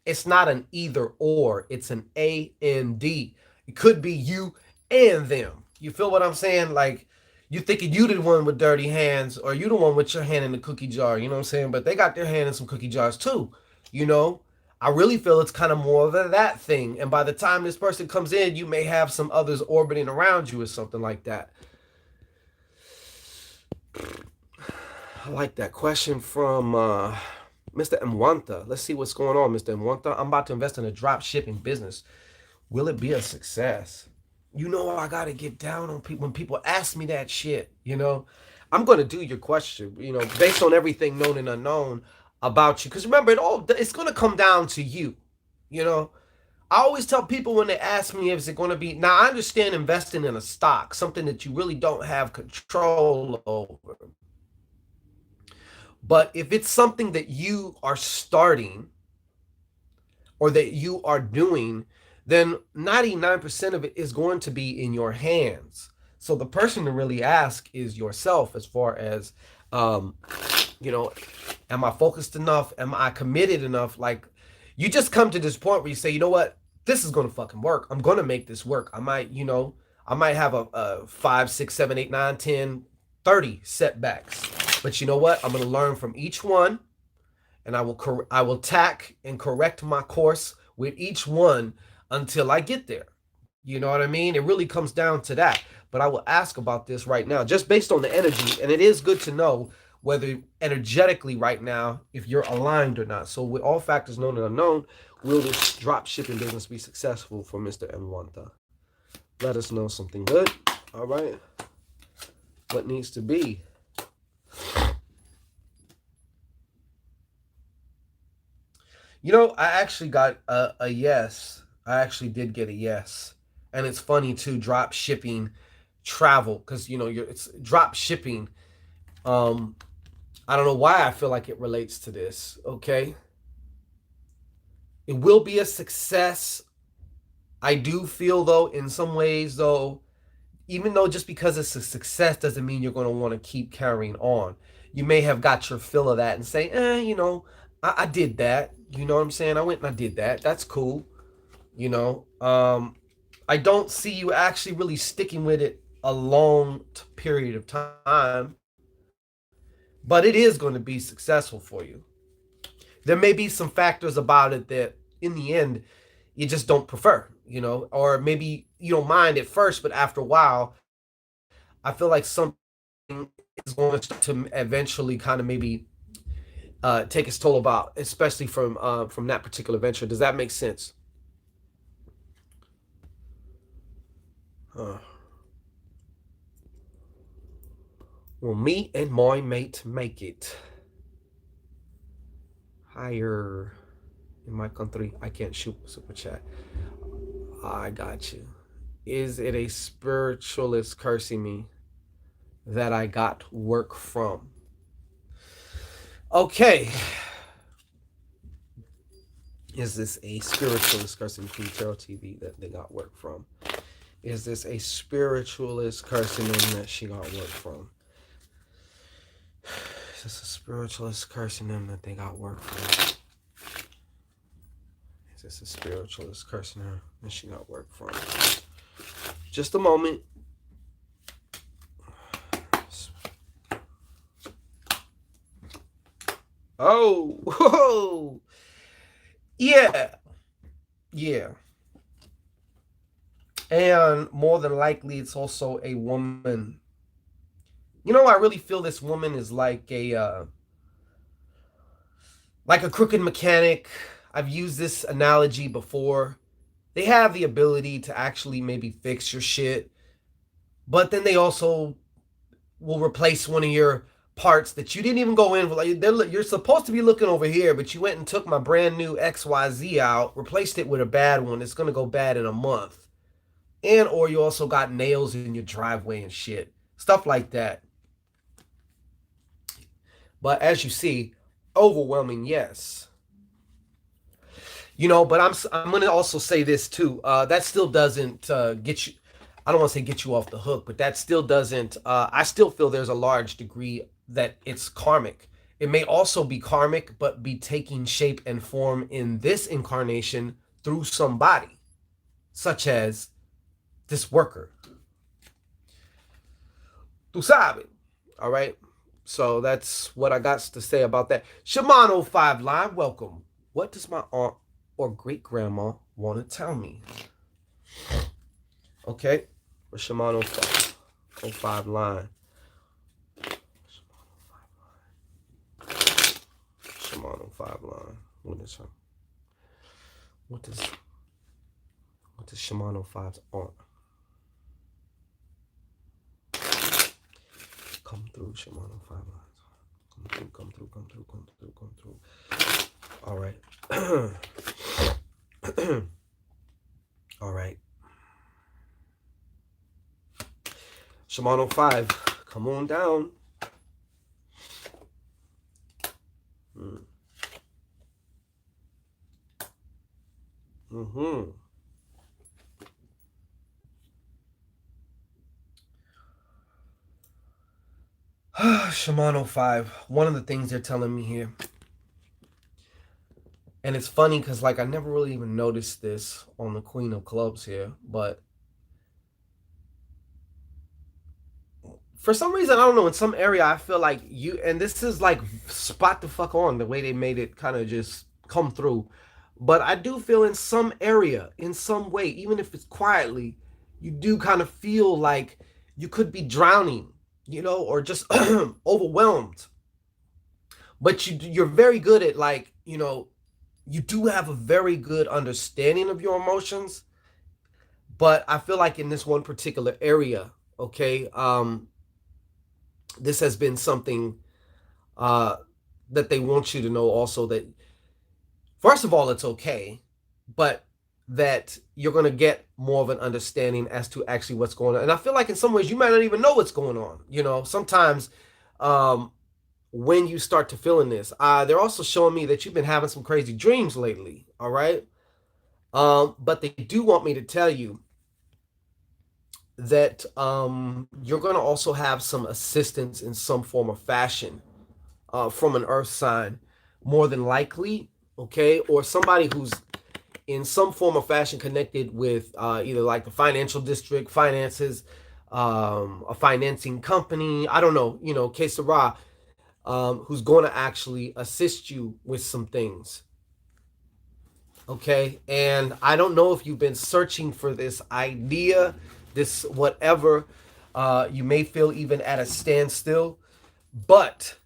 A: an either or. It's an A and D. It could be you and them. You feel what I'm saying? Like you thinking you the one with dirty hands, or you the one with your hand in the cookie jar. You know what I'm saying? But they got their hand in some cookie jars too. You know. I really feel it's kind of more of that thing. And by the time this person comes in, you may have some others orbiting around you or something like that. I like that question from Mr. Mwanta. Let's see what's going on, Mr. Mwanta. I'm about to invest in a drop shipping business. Will it be a success? I gotta get down on people when people ask me that shit. I'm gonna do your question. Based on everything known and unknown about you. Because remember, it's gonna come down to you. You know, I always tell people when they ask me if it's going to be. Now, I understand investing in a stock, something that you really don't have control over. But if it's something that you are starting or that you are doing, then 99% of it is going to be in your hands. So the person to really ask is yourself as far as, um, am I focused enough? Am I committed enough? Like, you just come to this point where you say, you know what? This is going to fucking work. I'm going to make this work. I might have a 5, 6, 7, 8, 9, 10, 30 setbacks. But you know what? I'm going to learn from each one, and I will tack and correct my course with each one until I get there. You know what I mean? It really comes down to that. But I will ask about this right now, just based on the energy, and it is good to know whether energetically right now if you're aligned or not. So with all factors known and unknown, will this drop shipping business be successful for Mr. Mwanta? Let us know something good. All right. What needs to be? I actually got a yes. I actually did get a yes. And it's funny too, drop shipping travel, because it's drop shipping. I don't know why I feel like it relates to this. Okay. It will be a success. I do feel though, in some ways though, even though just because it's a success doesn't mean you're going to want to keep carrying on. You may have got your fill of that and say, I did that. You know what I'm saying? I went and I did that. That's cool. I don't see you actually really sticking with it a long period of time, but it is going to be successful for you. There may be some factors about it that in the end you just don't prefer, or maybe you don't mind at first, but after a while, I feel like something is going to eventually kind of maybe take its toll about, especially from that particular venture. Does that make sense? Will me and my mate make it higher in my country? I can't shoot super chat. I got you. Is it a spiritualist cursing me? that I got work from. Okay. Is this a spiritualist cursing from Tarot TV that they got work from? Is this a spiritualist cursing them that she got work from? Is this a spiritualist cursing them that they got work from? Is this a spiritualist cursing her that she got work from? Just a moment. Oh, whoa. Yeah. Yeah. And more than likely, it's also a woman. You know, I really feel this woman is like a crooked mechanic. I've used this analogy before. They have the ability to actually maybe fix your shit, but then they also will replace one of your parts that you didn't even go in with. Like, you're supposed to be looking over here, but you went and took my brand new XYZ out, replaced it with a bad one. It's gonna go bad in a month. And or you also got nails in your driveway and shit. Stuff like that. But as you see, overwhelming yes. You know, but I'm gonna also say this too. That still doesn't get you. I don't want to say get you off the hook, but that still doesn't. I still feel there's a large degree that it's karmic. It may also be karmic, but be taking shape and form in this incarnation through somebody, such as this worker. Tu sabe. All right. So that's what I got to say about that. Shimano 5 line, welcome. What does my aunt or great grandma want to tell me? Okay. For Shimano 5 line. Shimano 5 line. What is her? What does Shimano 5's aunt? Come through, Shimano 5 lines. Come through. All right. All right. Shimano 5, come on down. Mm-hmm. Shimano 5, one of the things they're telling me here, and it's funny because like I never really even noticed this on the Queen of Clubs here, but for some reason, I don't know, in some area I feel like you, and this is like spot the fuck on the way they made it kind of just come through, but I do feel in some area, in some way, even if it's quietly, you do kind of feel like you could be drowning, you know, or just overwhelmed. But you're very good at, like, you know, you do have a very good understanding of your emotions. But I feel like in this one particular area, okay, this has been something that they want you to know also, that first of all, it's okay, but that you're going to get more of an understanding as to actually what's going on. And I feel like in some ways you might not even know what's going on. You know, sometimes when you start to feeling this, they're also showing me that you've been having some crazy dreams lately. All right. But they do want me to tell you that you're going to also have some assistance in some form of fashion from an earth sign, more than likely. Okay. Or somebody who's in some form of fashion connected with either like the financial district, finances, a financing company, I don't know, you know, que sera, who's going to actually assist you with some things. Okay. And I don't know if you've been searching for this idea, this whatever, you may feel even at a standstill, but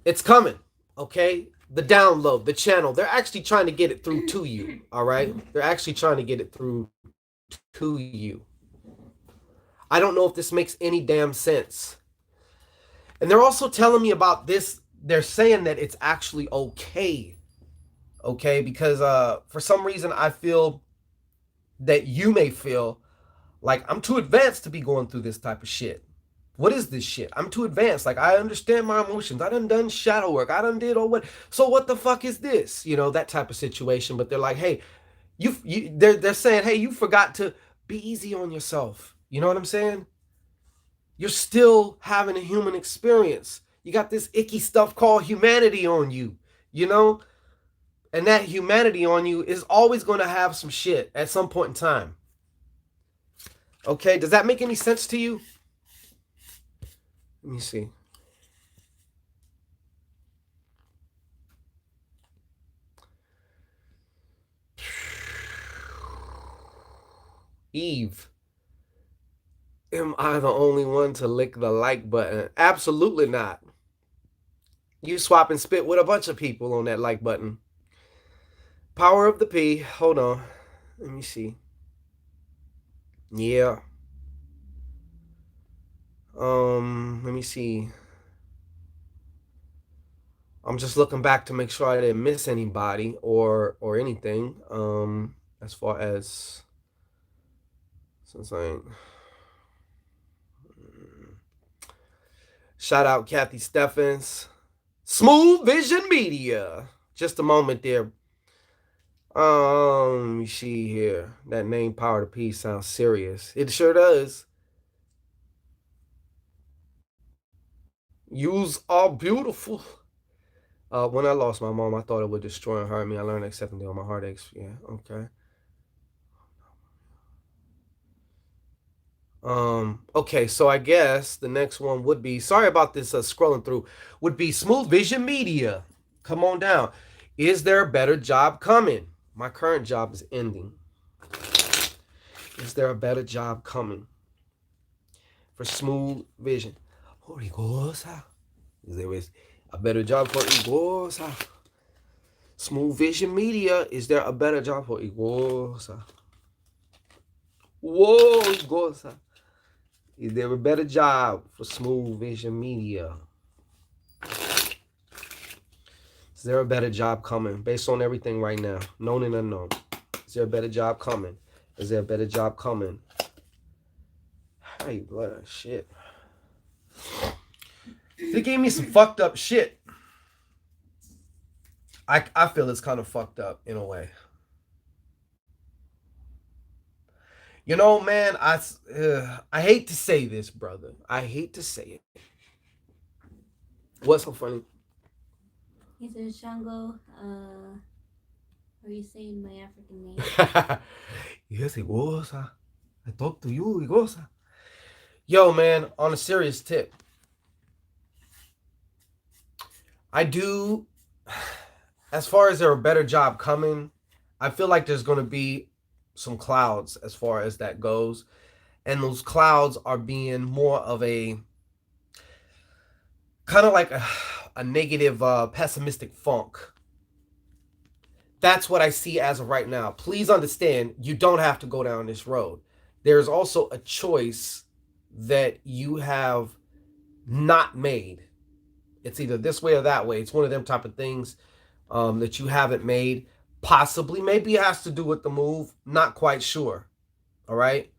A: it's coming. Okay. The download, the channel, they're actually trying to get it through to you. All right. They're actually trying to get it through to you. I don't know if this makes any damn sense. And they're also telling me about this. They're saying that it's actually okay. Okay. Because for some reason, I feel that you may feel like I'm too advanced to be going through this type of shit. What is this shit? I'm too advanced. Like, I understand my emotions. I done shadow work. I done did all what. So what the fuck is this? You know, that type of situation. But they're like, hey, they're saying, hey, you forgot to be easy on yourself. You know what I'm saying? You're still having a human experience. You got this icky stuff called humanity on you, you know? And that humanity on you is always going to have some shit at some point in time. Okay, does that make any sense to you? Let me see. Eve, am I the only one to lick the like button? Absolutely not. You swap and spit with a bunch of people on that like button. Power of the P. Hold on. Let me see. Yeah. Let me see. I'm just looking back to make sure I didn't miss anybody or anything. As far as since I shout out Kathy Steffens, Smooth Vision Media. Just a moment there. Let me see here. That name Power to Peace sounds serious. It sure does. Yous are beautiful. When I lost my mom, I thought it would destroy and hurt me. I learned to accept and deal with my heartaches. Yeah, okay. Okay, so I guess the next one would be, sorry about this scrolling through, would be Smooth Vision Media. Come on down. Is there a better job coming? My current job is ending. Is there a better job coming for Smooth Vision? Origosa. Is there a better job for Igosa? Smooth Vision Media. Is there a better job for Igosa? Whoa, Igosa. Is there a better job for Smooth Vision Media? Is there a better job coming based on everything right now, known and unknown? Is there a better job coming? Is there a better job coming? Hey, blood, shit. They gave me some fucked up shit. I feel it's kind of fucked up in a way. You know, man, I hate to say this, brother. I hate to say it. What's so funny?
B: He said, Shango, are you saying my African name?
A: Yes, it was. I talked to you, it was. Yo, man, on a serious tip, I do, as far as there a better job coming, I feel like there's going to be some clouds as far as that goes. And those clouds are being more of a kind of like a negative, pessimistic funk. That's what I see as of right now. Please understand, you don't have to go down this road. There's also a choice that you have not made. It's either this way or that way. It's one of them type of things that you haven't made. Possibly, maybe it has to do with the move. Not quite sure. All right.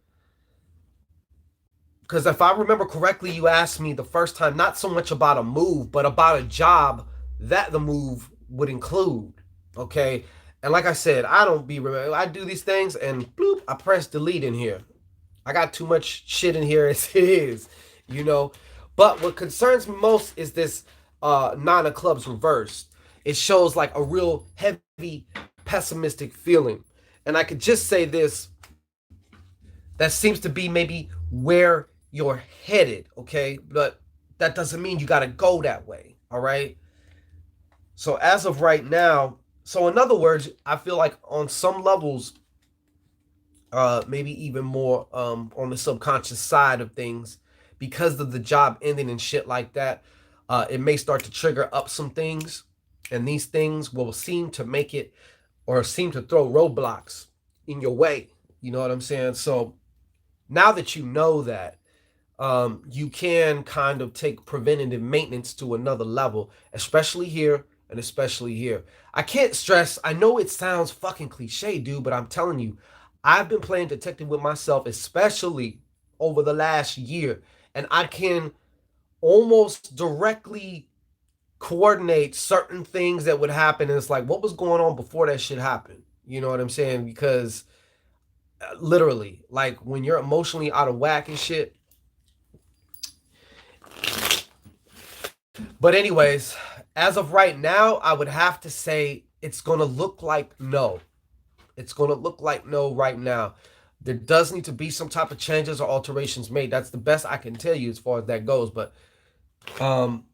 A: Because if I remember correctly, you asked me the first time not so much about a move, but about a job that the move would include. Okay. And like I said, I do these things and bloop, I press delete in here. I got too much shit in here as it is, you know. But what concerns me most is this Nine of Clubs reversed. It shows like a real heavy pessimistic feeling. And I could just say this, that seems to be maybe where you're headed, okay? But that doesn't mean you got to go that way, all right? So as of right now, so in other words, I feel like on some levels, maybe even more on the subconscious side of things, because of the job ending and shit like that, it may start to trigger up some things, and these things will seem to make it or seem to throw roadblocks in your way. You know what I'm saying? So now that you know that, you can kind of take preventative maintenance to another level, especially here and especially here. I can't stress, I know it sounds fucking cliche, dude, but I'm telling you, I've been playing detective with myself, especially over the last year, and I can almost directly coordinate certain things that would happen. And it's like, what was going on before that shit happened? You know what I'm saying? Because literally, like when you're emotionally out of whack and shit. But anyways, as of right now, I would have to say it's gonna look like no. It's gonna look like no right now. There does need to be some type of changes or alterations made. That's the best I can tell you as far as that goes. But um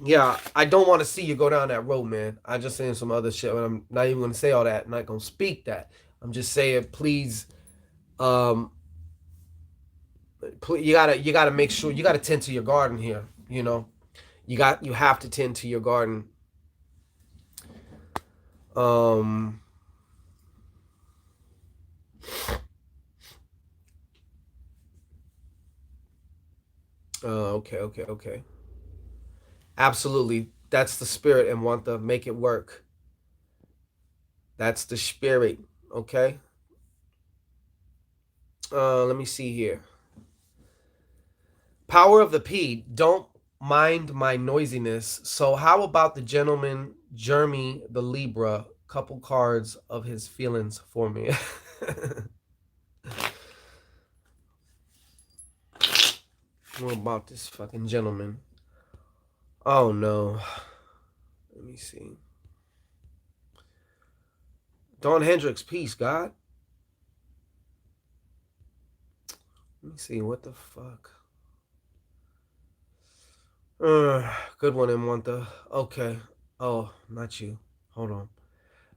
A: yeah, I don't want to see you go down that road, man. I just saying some other shit, but I'm not even gonna say all that. I'm not gonna speak that. I'm just saying, please, um, you gotta make sure you gotta tend to your garden here. You know, you have to tend to your garden. Um, okay. Absolutely, that's the spirit, and want to make it work. That's the spirit. Okay. Let me see here. Power of the P. Don't mind my noisiness. So how about the gentleman Jeremy the Libra? Couple cards of his feelings for me. What about this fucking gentleman? Oh no. Let me see. Don Hendricks, peace, God. Let me see. What the fuck? Good one, Mwanta. Okay. Oh, not you. Hold on.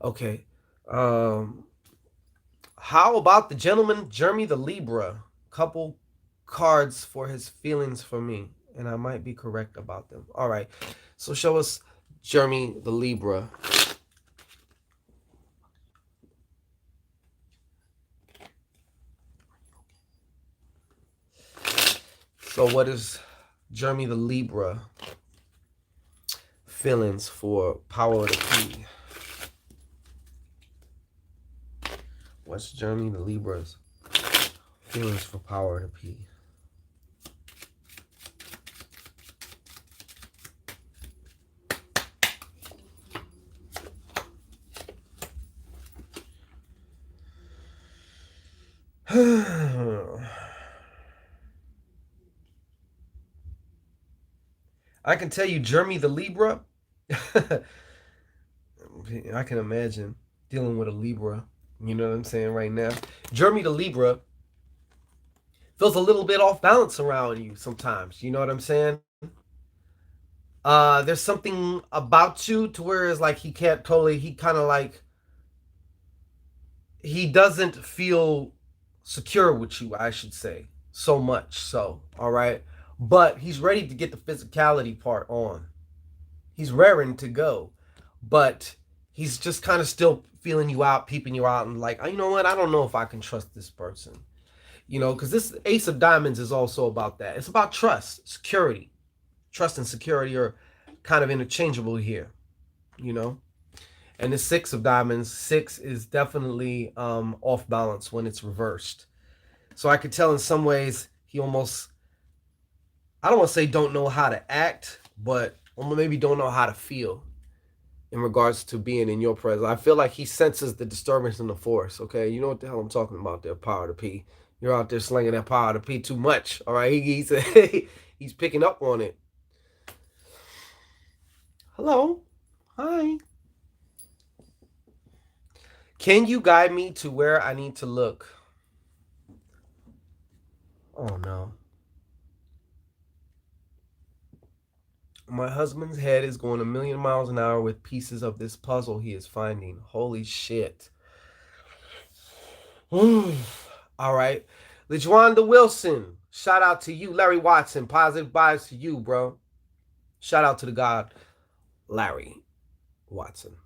A: Okay. Um, how about the gentleman Jeremy the Libra? Couple cards for his feelings for me, and I might be correct about them. All right. So show us Jeremy the Libra. So what is Jeremy the Libra feelings for power of the P? What's Jeremy the Libra's feelings for power of the P? I can tell you, Jeremy the Libra. I can imagine dealing with a Libra. You know what I'm saying right now? Jeremy the Libra feels a little bit off balance around you sometimes. You know what I'm saying? There's something about you to where it's like he can't totally. He kind of like he doesn't feel secure with you. I should say so much so. All right, but he's ready to get the physicality part on. He's raring to go, but he's just kind of still feeling you out, peeping you out, and like, you know what? I don't know if I can trust this person. You know, because this Ace of Diamonds is also about that. It's about trust, security. Trust and security are kind of interchangeable here, you know. And the Six of Diamonds, six is definitely off balance when it's reversed. So I could tell in some ways he almost, I don't want to say don't know how to act, but maybe don't know how to feel in regards to being in your presence. I feel like he senses the disturbance in the force. Okay, you know what the hell I'm talking about there, power to P. You're out there slinging that power to P too much. All right, he's he's picking up on it. Hello, hi. Can you guide me to where I need to look? Oh no. My husband's head is going a million miles an hour with pieces of this puzzle he is finding. Holy shit. All right. LaJuanda Wilson. Shout out to you. Larry Watson. Positive vibes to you, bro. Shout out to the God, Larry Watson.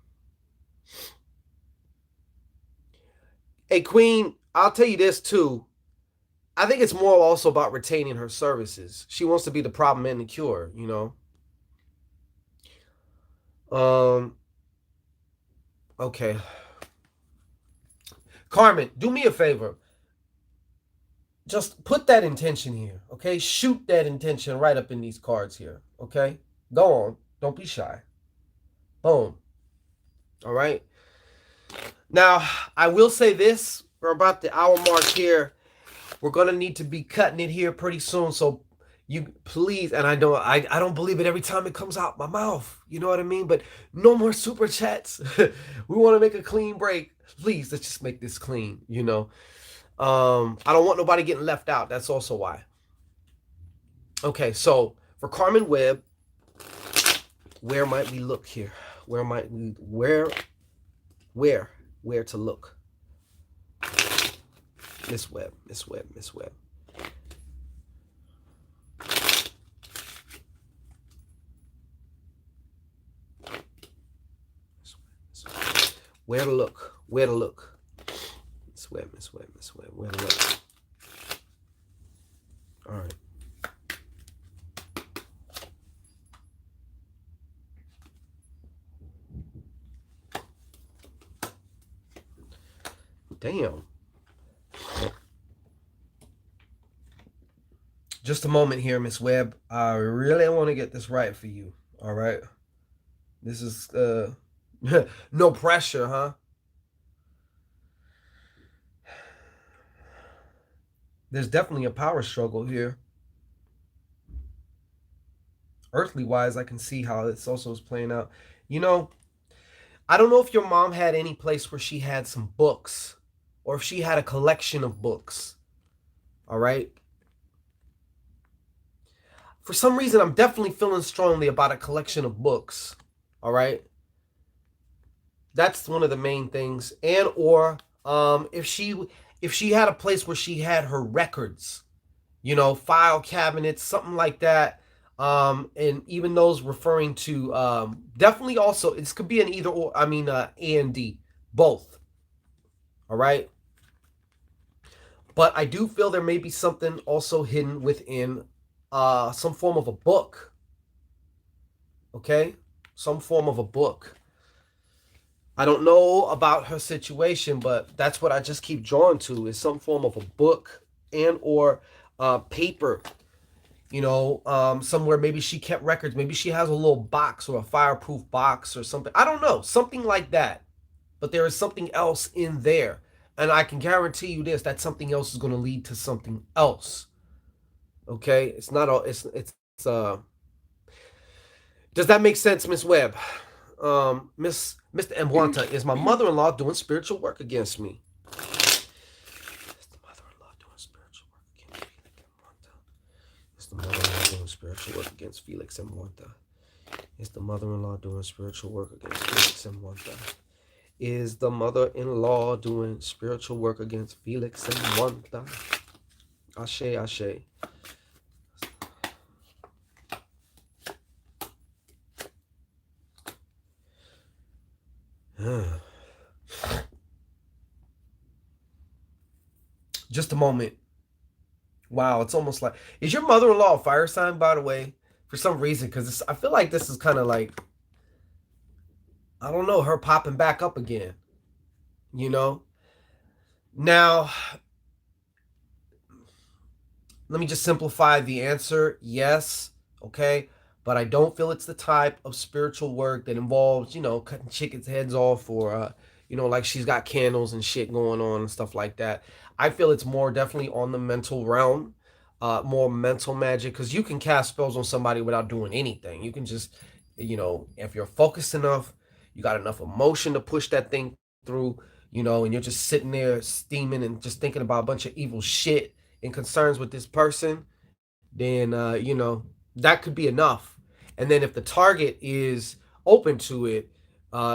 A: Hey, Queen, I'll tell you this too. I think it's more also about retaining her services. She wants to be the problem and the cure, you know. Okay. Carmen, do me a favor. just put that intention here, okay? Shoot that intention right up in these cards here, okay? Go on. Don't be shy. Boom. All right. Now, I will say this. We're about the hour mark here. We're gonna need to be cutting it here pretty soon. So you please, and I don't believe it every time it comes out my mouth. You know what I mean? But no more super chats. We want to make a clean break. Please, let's just make this clean, you know. I don't want nobody getting left out. That's also why. Okay, so for Carmen Webb, where might we look here? Where to look? Miss Webb, Miss Webb, Miss Webb. Where to look? Where to look? Miss Webb, Miss Webb, Miss Webb. Where to look? All right. Damn. Just a moment here, Miss Webb. I really want to get this right for you. All right. This is no pressure, huh? There's definitely a power struggle here. Earthly wise, I can see how this also is playing out. You know, I don't know if your mom had any place where she had some books or if she had a collection of books. All right. For some reason, I'm definitely feeling strongly about a collection of books. All right. That's one of the main things. And or if she had a place where she had her records, you know, file cabinets, something like that. And even those referring to definitely also this could be an either or. I mean, A and D, both. All right. But I do feel there may be something also hidden within some form of a book. Okay, some form of a book. I don't know about her situation, but that's what I just keep drawn to is some form of a book and or paper. You know, somewhere maybe she kept records. Maybe she has a little box or a fireproof box or something. I don't know, something like that. But there is something else in there, and I can guarantee you this: that something else is going to lead to something else. Okay, it's not all. It's. Does that make sense, Miss Webb? Miss Mr. Mwanta, is my mother-in-law doing spiritual work against me? Is the mother-in-law doing spiritual work against Felix Mwanta? Is the mother-in-law doing spiritual work against Felix Mwanta? Is the mother-in-law doing spiritual work against Felix Mwanta? Is the mother-in-law doing spiritual work against Felix Mwanta? Ashe, ashe. Just a moment. Wow, it's almost like is your mother-in-law a fire sign, by the way? For some reason, because I feel like this is kind of like I don't know her popping back up again. You know. Now, let me just simplify the answer. Yes, okay, but I don't feel it's the type of spiritual work that involves cutting chickens' heads off or like she's got candles and shit going on and stuff like that. I feel it's more definitely on the mental realm, more mental magic because you can cast spells on somebody without doing anything. You can just, if you're focused enough, you got enough emotion to push that thing through, and you're just sitting there steaming and just thinking about a bunch of evil shit and concerns with this person, then that could be enough. And then if the target is open to it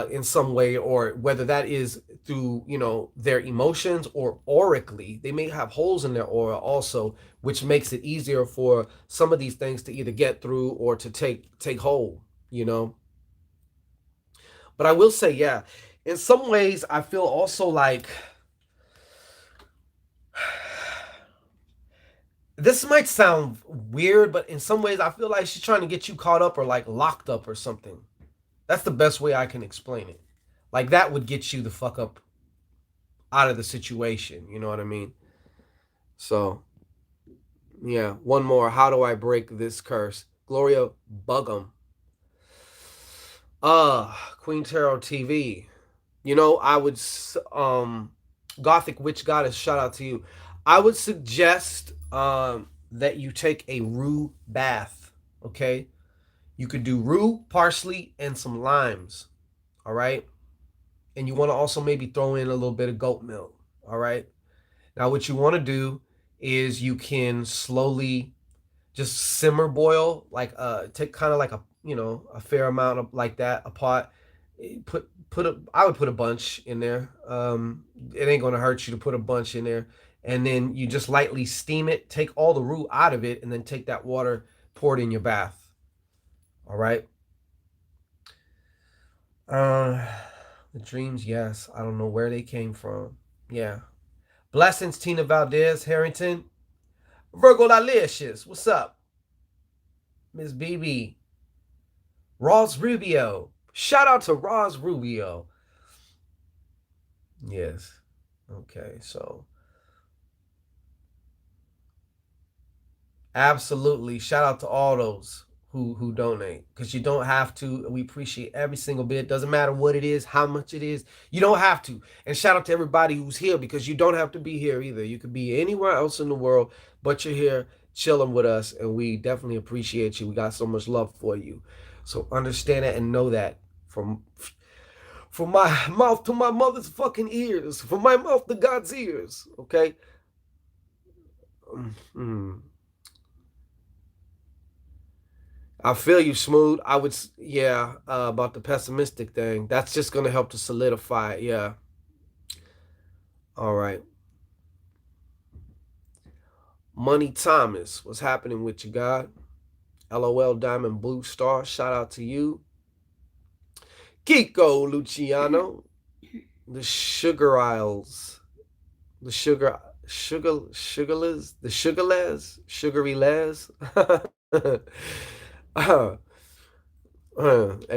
A: in some way, or whether that is through their emotions or aurically, they may have holes in their aura also, which makes it easier for some of these things to either get through or to take hold. But I will say, yeah, in some ways, I feel also like this might sound weird, but in some ways, I feel like she's trying to get you caught up or like locked up or something. That's the best way I can explain it. Like that would get you the fuck up out of the situation. You know what I mean? So Yeah, one more. How do I break this curse? Gloria Bugum. Queen Tarot TV. You know, I would Gothic Witch Goddess, shout out to you. I would suggest that you take a rue bath, okay? You could do rue, parsley, and some limes, all right? And you want to also maybe throw in a little bit of goat milk, all right? Now, what you want to do is you can slowly just simmer boil, like take kind of like a a fair amount of like that a pot. I would put a bunch in there. It ain't gonna hurt you to put a bunch in there, and then you just lightly steam it. Take all the root out of it, and then take that water, pour it in your bath. All right. Uh, the dreams, yes. I don't know where they came from. Yeah. Blessings, Tina Valdez, Harrington, Virgo Delicious. What's up, Miss BB? Ross Rubio. Shout out to Ross Rubio. Yes. Okay, so absolutely shout out to all those who donate, because you don't have to. We appreciate every single bit. Doesn't matter what it is, how much it is. You don't have to. And shout out to everybody who's here, because you don't have to be here either. You could be anywhere else in the world, but you're here chilling with us, and we definitely appreciate you. We got so much love for you. So understand that and know that from my mouth to my mother's fucking ears, from my mouth to God's ears. Okay. Mm-hmm. I feel you, Smooth. I would, yeah, about the pessimistic thing. That's just gonna help to solidify it. Yeah. All right. Money Thomas, what's happening with you, God? LOL Diamond Blue Star, shout out to you. Kiko Luciano, the Sugar Isles, the Sugarless, the Sugarless, Sugary Les. Hey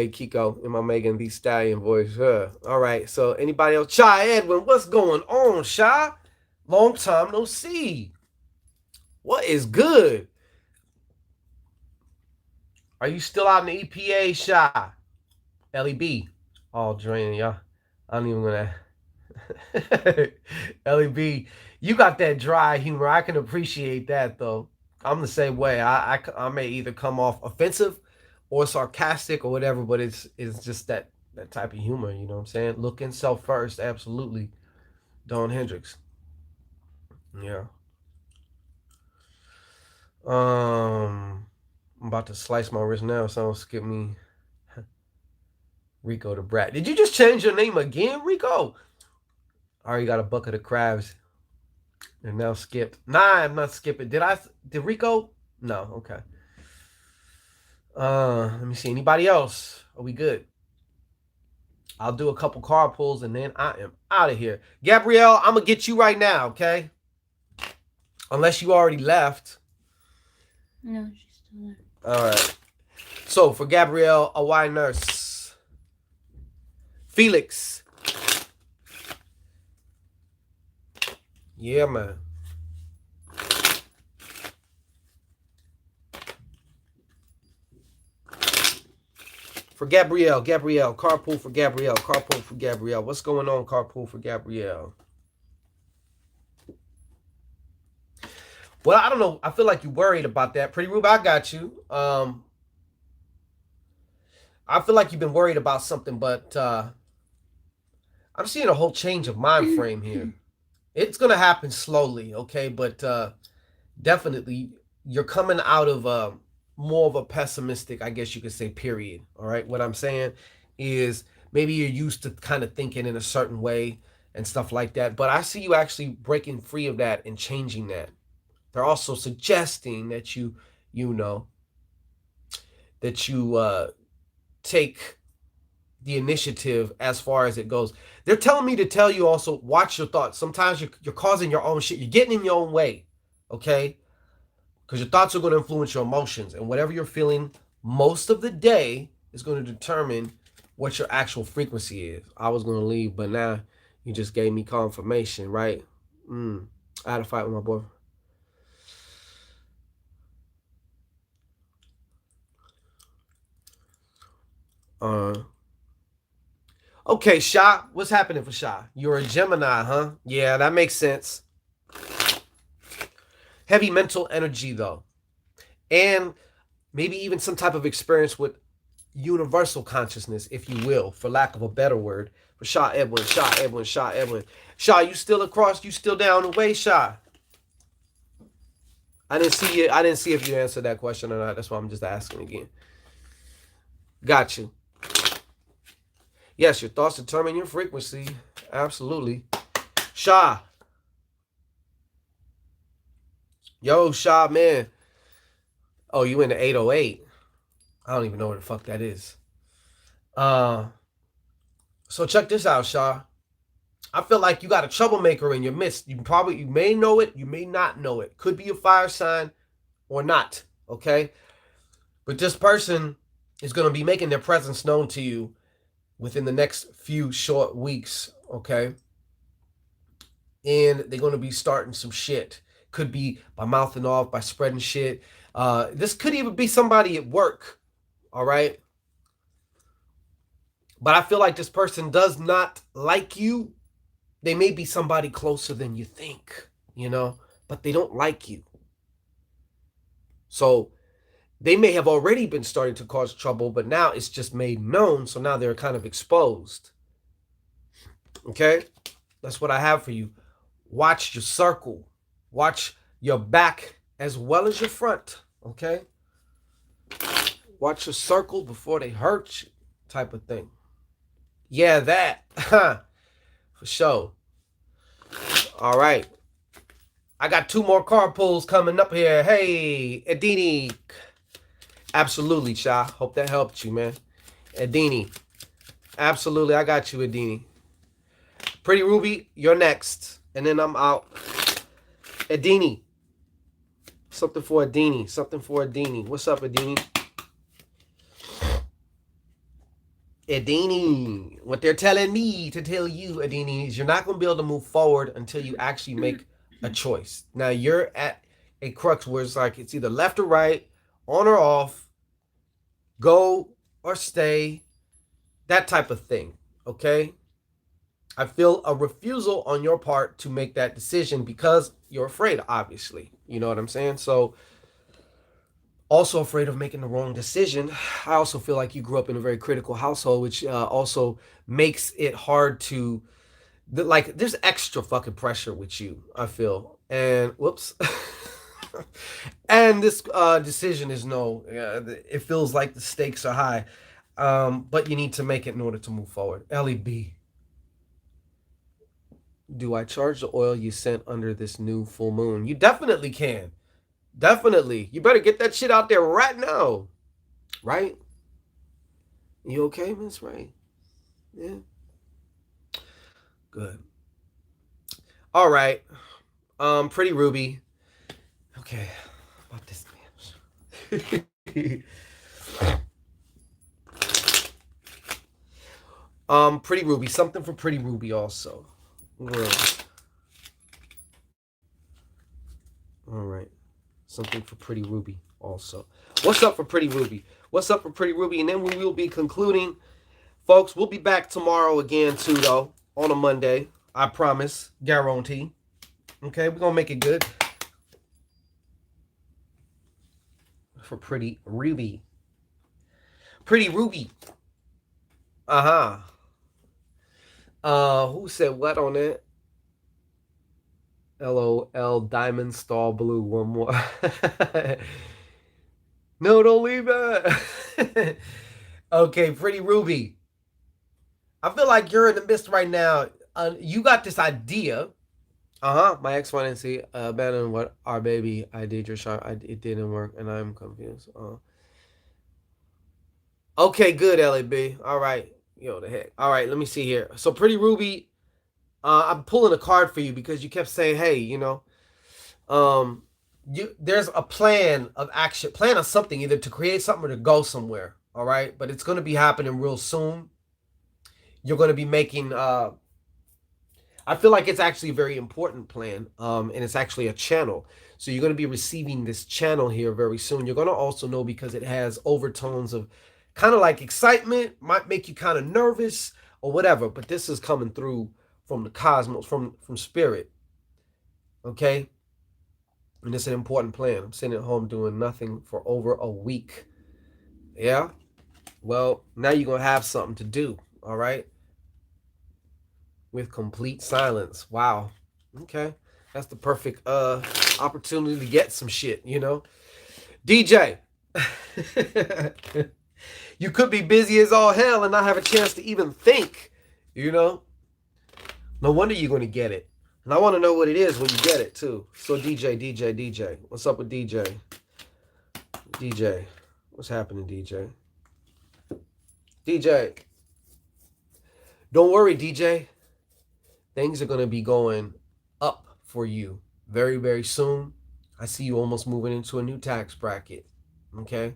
A: Kiko, in my Megan Thee Stallion voice. All right, so anybody else? Shy Edwin, what's going on, Shy? Long time no see. What is good? Are you still out in the EPA, Shy? LEB. All draining, y'all. I don't even gonna. LEB, you got that dry humor. I can appreciate that though. I'm the same way. I may either come off offensive or sarcastic or whatever, but it's just that type of humor. You know what I'm saying? Look in self first. Absolutely. Don Hendricks. Yeah. I'm about to slice my wrist now, so don't skip me. Rico the Brat. Did you just change your name again, Rico? I already got a bucket of crabs. And now skipped. Nah, I'm not skipping. Did Rico? No, okay. Let me see. Anybody else? Are we good? I'll do a couple card pulls and then I am out of here. Gabrielle, I'm gonna get you right now, okay? Unless you already left.
B: No, she's still there.
A: All right. So for Gabrielle, a Y nurse. Felix. Yeah, man. For Gabrielle, carpool for Gabrielle. What's going on, carpool for Gabrielle? Well, I don't know. I feel like you're worried about that. Pretty Rube, I got you. I feel like you've been worried about something, but I'm seeing a whole change of mind frame here. It's gonna happen slowly, okay? But definitely, you're coming out of more of a pessimistic, I guess you could say, period. All right. What I'm saying is maybe you're used to kind of thinking in a certain way and stuff like that. But I see you actually breaking free of that and changing that. They're also suggesting that you take the initiative as far as it goes. They're telling me to tell you also, watch your thoughts. Sometimes you're causing your own shit. You're getting in your own way, okay? Because your thoughts are going to influence your emotions. And whatever you're feeling most of the day is going to determine what your actual frequency is. I was going to leave, but now you just gave me confirmation, right? I had a fight with my boyfriend. Uh, okay, Sha. What's happening for Sha? You're a Gemini, huh? Yeah, that makes sense. Heavy mental energy, though. And maybe even some type of experience with universal consciousness, if you will, for lack of a better word. For Sha Edwin, Sha Edwin, Sha Edwin. Sha, you still across? You still down the way, Sha? I didn't see you. I didn't see if you answered that question or not. That's why I'm just asking again. Got you. Yes, your thoughts determine your frequency. Absolutely. Sha. Yo, Sha, man. Oh, you in the 808. I don't even know what the fuck that is. Uh, so check this out, Sha. I feel like you got a troublemaker in your midst. You may know it, you may not know it. Could be a fire sign or not, okay? But this person is going to be making their presence known to you within the next few short weeks, okay? And they're going to be starting some shit. Could be by mouthing off, by spreading shit. This could even be somebody at work, all right? But I feel like this person does not like you. They may be somebody closer than you think, you know, but they don't like you. So they may have already been starting to cause trouble, but now it's just made known. So now they're kind of exposed. Okay? That's what I have for you. Watch your circle. Watch your back as well as your front. Okay? Watch your circle before they hurt you, type of thing. Yeah, that. For sure. All right. I got 2 more card pulls coming up here. Hey, Edini. Absolutely, Sha. Hope that helped you, man. Edini. Absolutely, I got you, Edini. Pretty Ruby, you're next. And then I'm out. Edini. Something for Edini. Something for Edini. What's up, Edini? Edini. What they're telling me to tell you, Edini, is you're not going to be able to move forward until you actually make a choice. Now, you're at a crux where it's like it's either left or right, on or off, go or stay, that type of thing, okay? I feel a refusal on your part to make that decision because you're afraid, obviously. You know what I'm saying? So, also afraid of making the wrong decision. I also feel like you grew up in a very critical household, which also makes it hard to, like, there's extra fucking pressure with you, I feel. And, whoops. And this decision is no, it feels like the stakes are high. But you need to make it in order to move forward. LEB. Do I charge the oil you sent under this new full moon? You definitely can. Definitely. You better get that shit out there right now. Right? You okay, Miss Ray? Yeah. Good. All right. Pretty Ruby. Okay. About this man. Pretty Ruby. Something for Pretty Ruby also. All right. Something for Pretty Ruby also. What's up for Pretty Ruby? What's up for Pretty Ruby? And then we will be concluding. Folks, we'll be back tomorrow again, too, though. On a Monday. I promise. Guarantee. Okay, we're going to make it good. For Pretty Ruby. Pretty Ruby. Uh-huh. Who said what on that? LOL, Diamond Star Blue. One more. No, don't leave that. Okay, Pretty Ruby. I feel like you're in the midst right now. You got this idea. My ex wanted to see abandon what our baby. I did your shot. It didn't work, and I'm confused. Okay, good, LAB. All right. Yo, the heck. All right, let me see here. So, Pretty Ruby, I'm pulling a card for you because you kept saying, hey, there's a plan of action, plan of something, either to create something or to go somewhere. All right, but it's going to be happening real soon. You're going to be making, I feel like it's actually a very important plan, and it's actually a channel. So you're going to be receiving this channel here very soon. You're going to also know because it has overtones of kind of like excitement, might make you kind of nervous or whatever, but this is coming through from the cosmos, from spirit, okay? And it's an important plan. I'm sitting at home doing nothing for over a week. Yeah? Well, now you're going to have something to do, all right? With complete silence. Wow. Okay. That's the perfect opportunity to get some shit, you know? DJ. You could be busy as all hell and not have a chance to even think, you know? No wonder you're going to get it. And I want to know what it is when you get it, too. So, DJ. What's up with DJ? DJ. What's happening, DJ? DJ. Don't worry, DJ. Things are going to be going up for you very, very soon. I see you almost moving into a new tax bracket. Okay?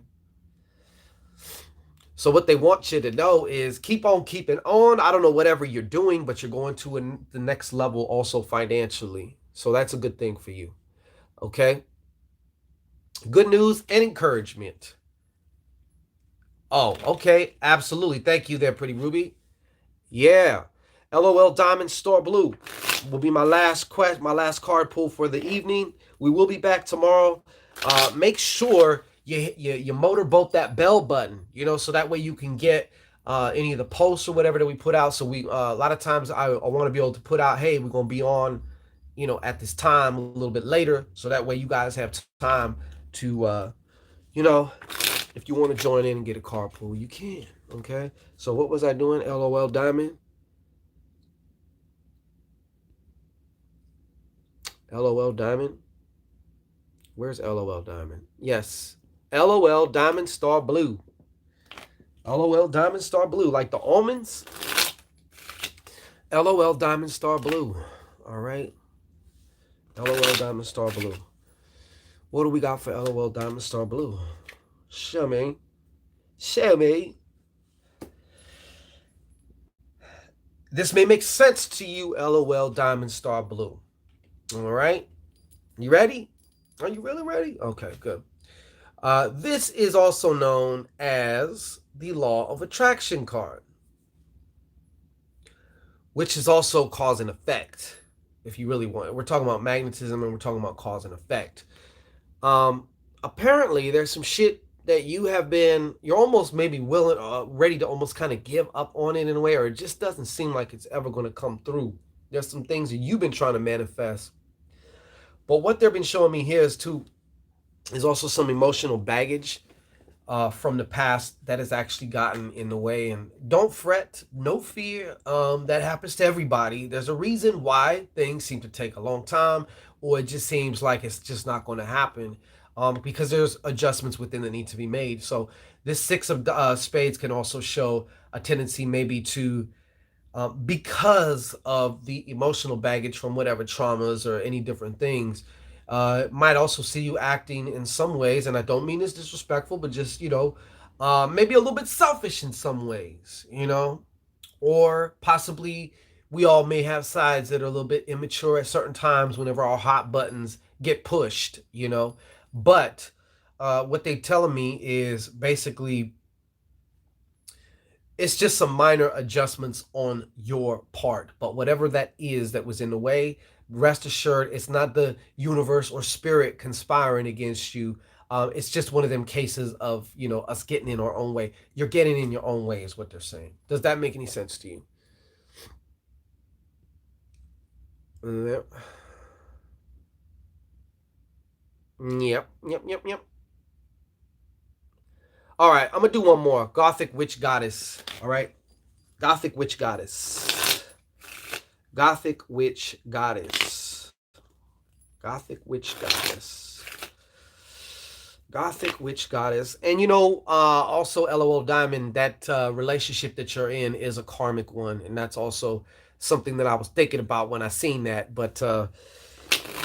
A: So what they want you to know is keep on keeping on. I don't know whatever you're doing, but you're going to the next level also financially. So that's a good thing for you. Okay? Good news and encouragement. Oh, okay. Absolutely. Thank you there, Pretty Ruby. Yeah. LOL Diamond Store Blue will be my last card pull for the evening. We will be back tomorrow. Make sure you motorboat that bell button, you know, so that way you can get any of the posts or whatever that we put out. So we a lot of times I want to be able to put out, hey, we're gonna be on, you know, at this time a little bit later, so that way you guys have time to you know, if you want to join in and get a card pull, you can. Okay. So what was I doing? LOL Diamond. LOL Diamond. Where's LOL Diamond? Yes. LOL Diamond Star Blue. LOL Diamond Star Blue. Like the almonds. LOL Diamond Star Blue. All right. LOL Diamond Star Blue. What do we got for LOL Diamond Star Blue? Show me. Show me. This may make sense to you, LOL Diamond Star Blue. All right. You ready? Are you really ready? Okay, good. This is also known as the Law of Attraction card, which is also cause and effect. If you really want, we're talking about magnetism and we're talking about cause and effect. Apparently, there's some shit that you're almost maybe willing, ready to almost kind of give up on it in a way, or it just doesn't seem like it's ever going to come through. There's some things that you've been trying to manifest. But what they've been showing me here is also some emotional baggage from the past that has actually gotten in the way. And don't fret, no fear. That happens to everybody. There's a reason why things seem to take a long time, or it just seems like it's just not going to happen. Because there's adjustments within that need to be made. So this Six of Spades can also show a tendency maybe to, because of the emotional baggage from whatever traumas or any different things, might also see you acting in some ways, and I don't mean this disrespectful, but just, you know, maybe a little bit selfish in some ways, you know, or possibly we all may have sides that are a little bit immature at certain times whenever our hot buttons get pushed, you know. But what they telling me is basically it's just some minor adjustments on your part. But whatever that is that was in the way, rest assured, it's not the universe or spirit conspiring against you. It's just one of them cases of, you know, us getting in our own way. You're getting in your own way is what they're saying. Does that make any sense to you? Yep. Yep. All right, I'm going to do one more. Gothic Witch Goddess. All right. Gothic Witch Goddess. Gothic Witch Goddess. Gothic Witch Goddess. Gothic Witch Goddess. And, you know, also, LOL Diamond, that relationship that you're in is a karmic one. And that's also something that I was thinking about when I seen that. But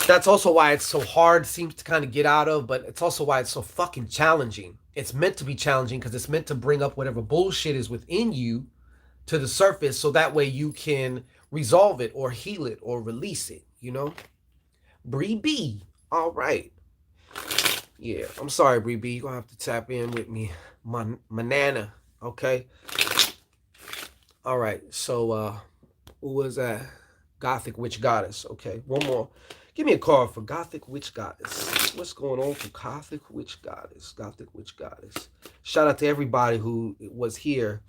A: that's also why it's so hard, seems to kind of get out of. But it's also why it's so fucking challenging. It's meant to be challenging because it's meant to bring up whatever bullshit is within you to the surface, so that way you can resolve it or heal it or release it, you know? Bree B. All right. Yeah, I'm sorry, Bree B. You're going to have to tap in with me. My nana. Okay. All right. So who was that? Gothic Witch Goddess. Okay. One more. Give me a card for Gothic Witch Goddess. What's going on for Gothic Witch Goddess? Gothic Witch Goddess. Shout out to everybody who was here.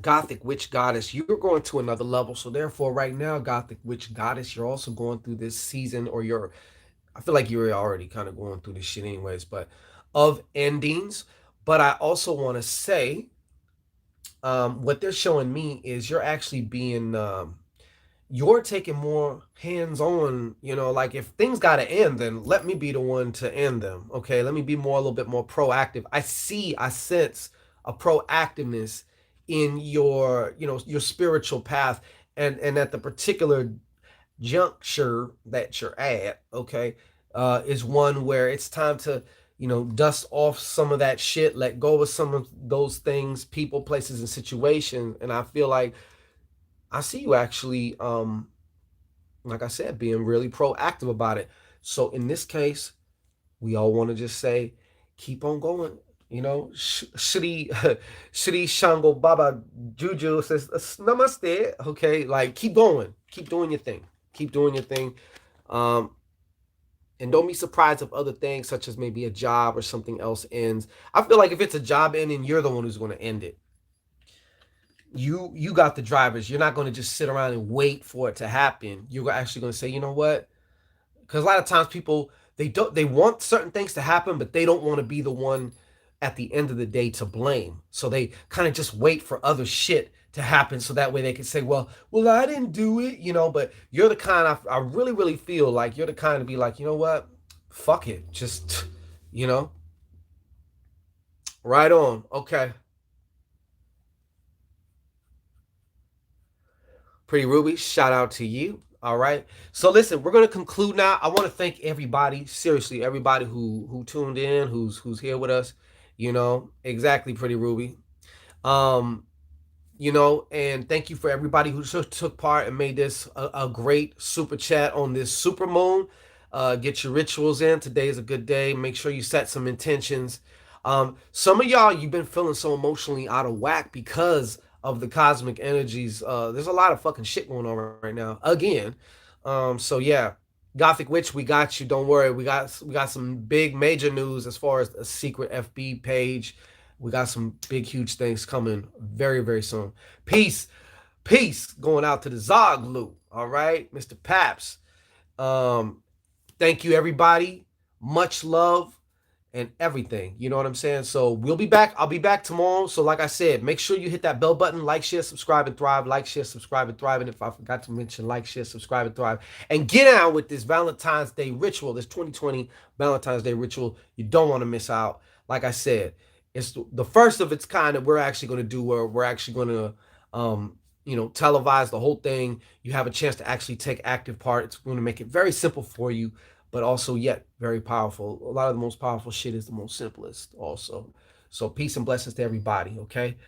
A: Gothic Witch Goddess, you're going to another level. So therefore, right now, Gothic Witch Goddess, you're also going through this season, or you're, I feel like you're already kind of going through this shit anyways, but of endings. But I also want to say, what they're showing me is you're actually being, you're taking more hands on, like if things got to end, then let me be the one to end them. Okay. Let me be more, a little bit more proactive. I sense a proactiveness in your, your spiritual path. And at the particular juncture that you're at, okay, is one where it's time to, dust off some of that shit, let go of some of those things, people, places, and situations. And I feel like I see you actually, like I said, being really proactive about it. So in this case, we all want to just say, keep on going. Shri Shri Shango Baba Juju says namaste. Okay, like keep going, keep doing your thing, keep doing your thing. Um, and don't be surprised if other things, such as maybe a job or something else, ends. I feel like if it's a job ending, you're the one who's going to end it. You got the drivers. You're not going to just sit around and wait for it to happen. You're actually going to say, you know what? Because a lot of times people, they want certain things to happen, but they don't want to be the one at the end of the day to blame. So they kind of just wait for other shit to happen, so that way they can say, well, I didn't do it, But you're the kind, I really, really feel like you're the kind to be like, you know what? Fuck it, just, you know, right on. Okay, Pretty Ruby, shout out to you. All right. So listen, we're gonna conclude now. I want to thank everybody, seriously, everybody who tuned in, who's here with us. Exactly, Pretty Ruby. Um, and thank you for everybody who took part and made this a great super chat on this super moon. Get your rituals in. Today is a good day. Make sure you set some intentions. Some of y'all, you've been feeling so emotionally out of whack because of the cosmic energies. There's a lot of fucking shit going on right now. Again. So yeah, Gothic Witch, we got you. Don't worry. We got some big major news as far as a secret FB page. We got some big, huge things coming very, very soon. Peace. Peace going out to the Zoglu. All right, Mr. Paps. Um, Thank you, everybody. Much love and everything. You know what I'm saying? So we'll be back. I'll be back tomorrow. So, like I said, make sure you hit that bell button, like, share, subscribe, and thrive. Like, share, subscribe, and thrive. And if I forgot to mention, like, share, subscribe, and thrive. And get out with this Valentine's Day ritual, this 2020 Valentine's Day ritual. You don't want to miss out. Like I said, it's the first of its kind that we're actually going to do, where we're actually going to, televise the whole thing. You have a chance to actually take active part. It's going to make it very simple for you, but also yet very powerful. A lot of the most powerful shit is the most simplest also. So peace and blessings to everybody, okay?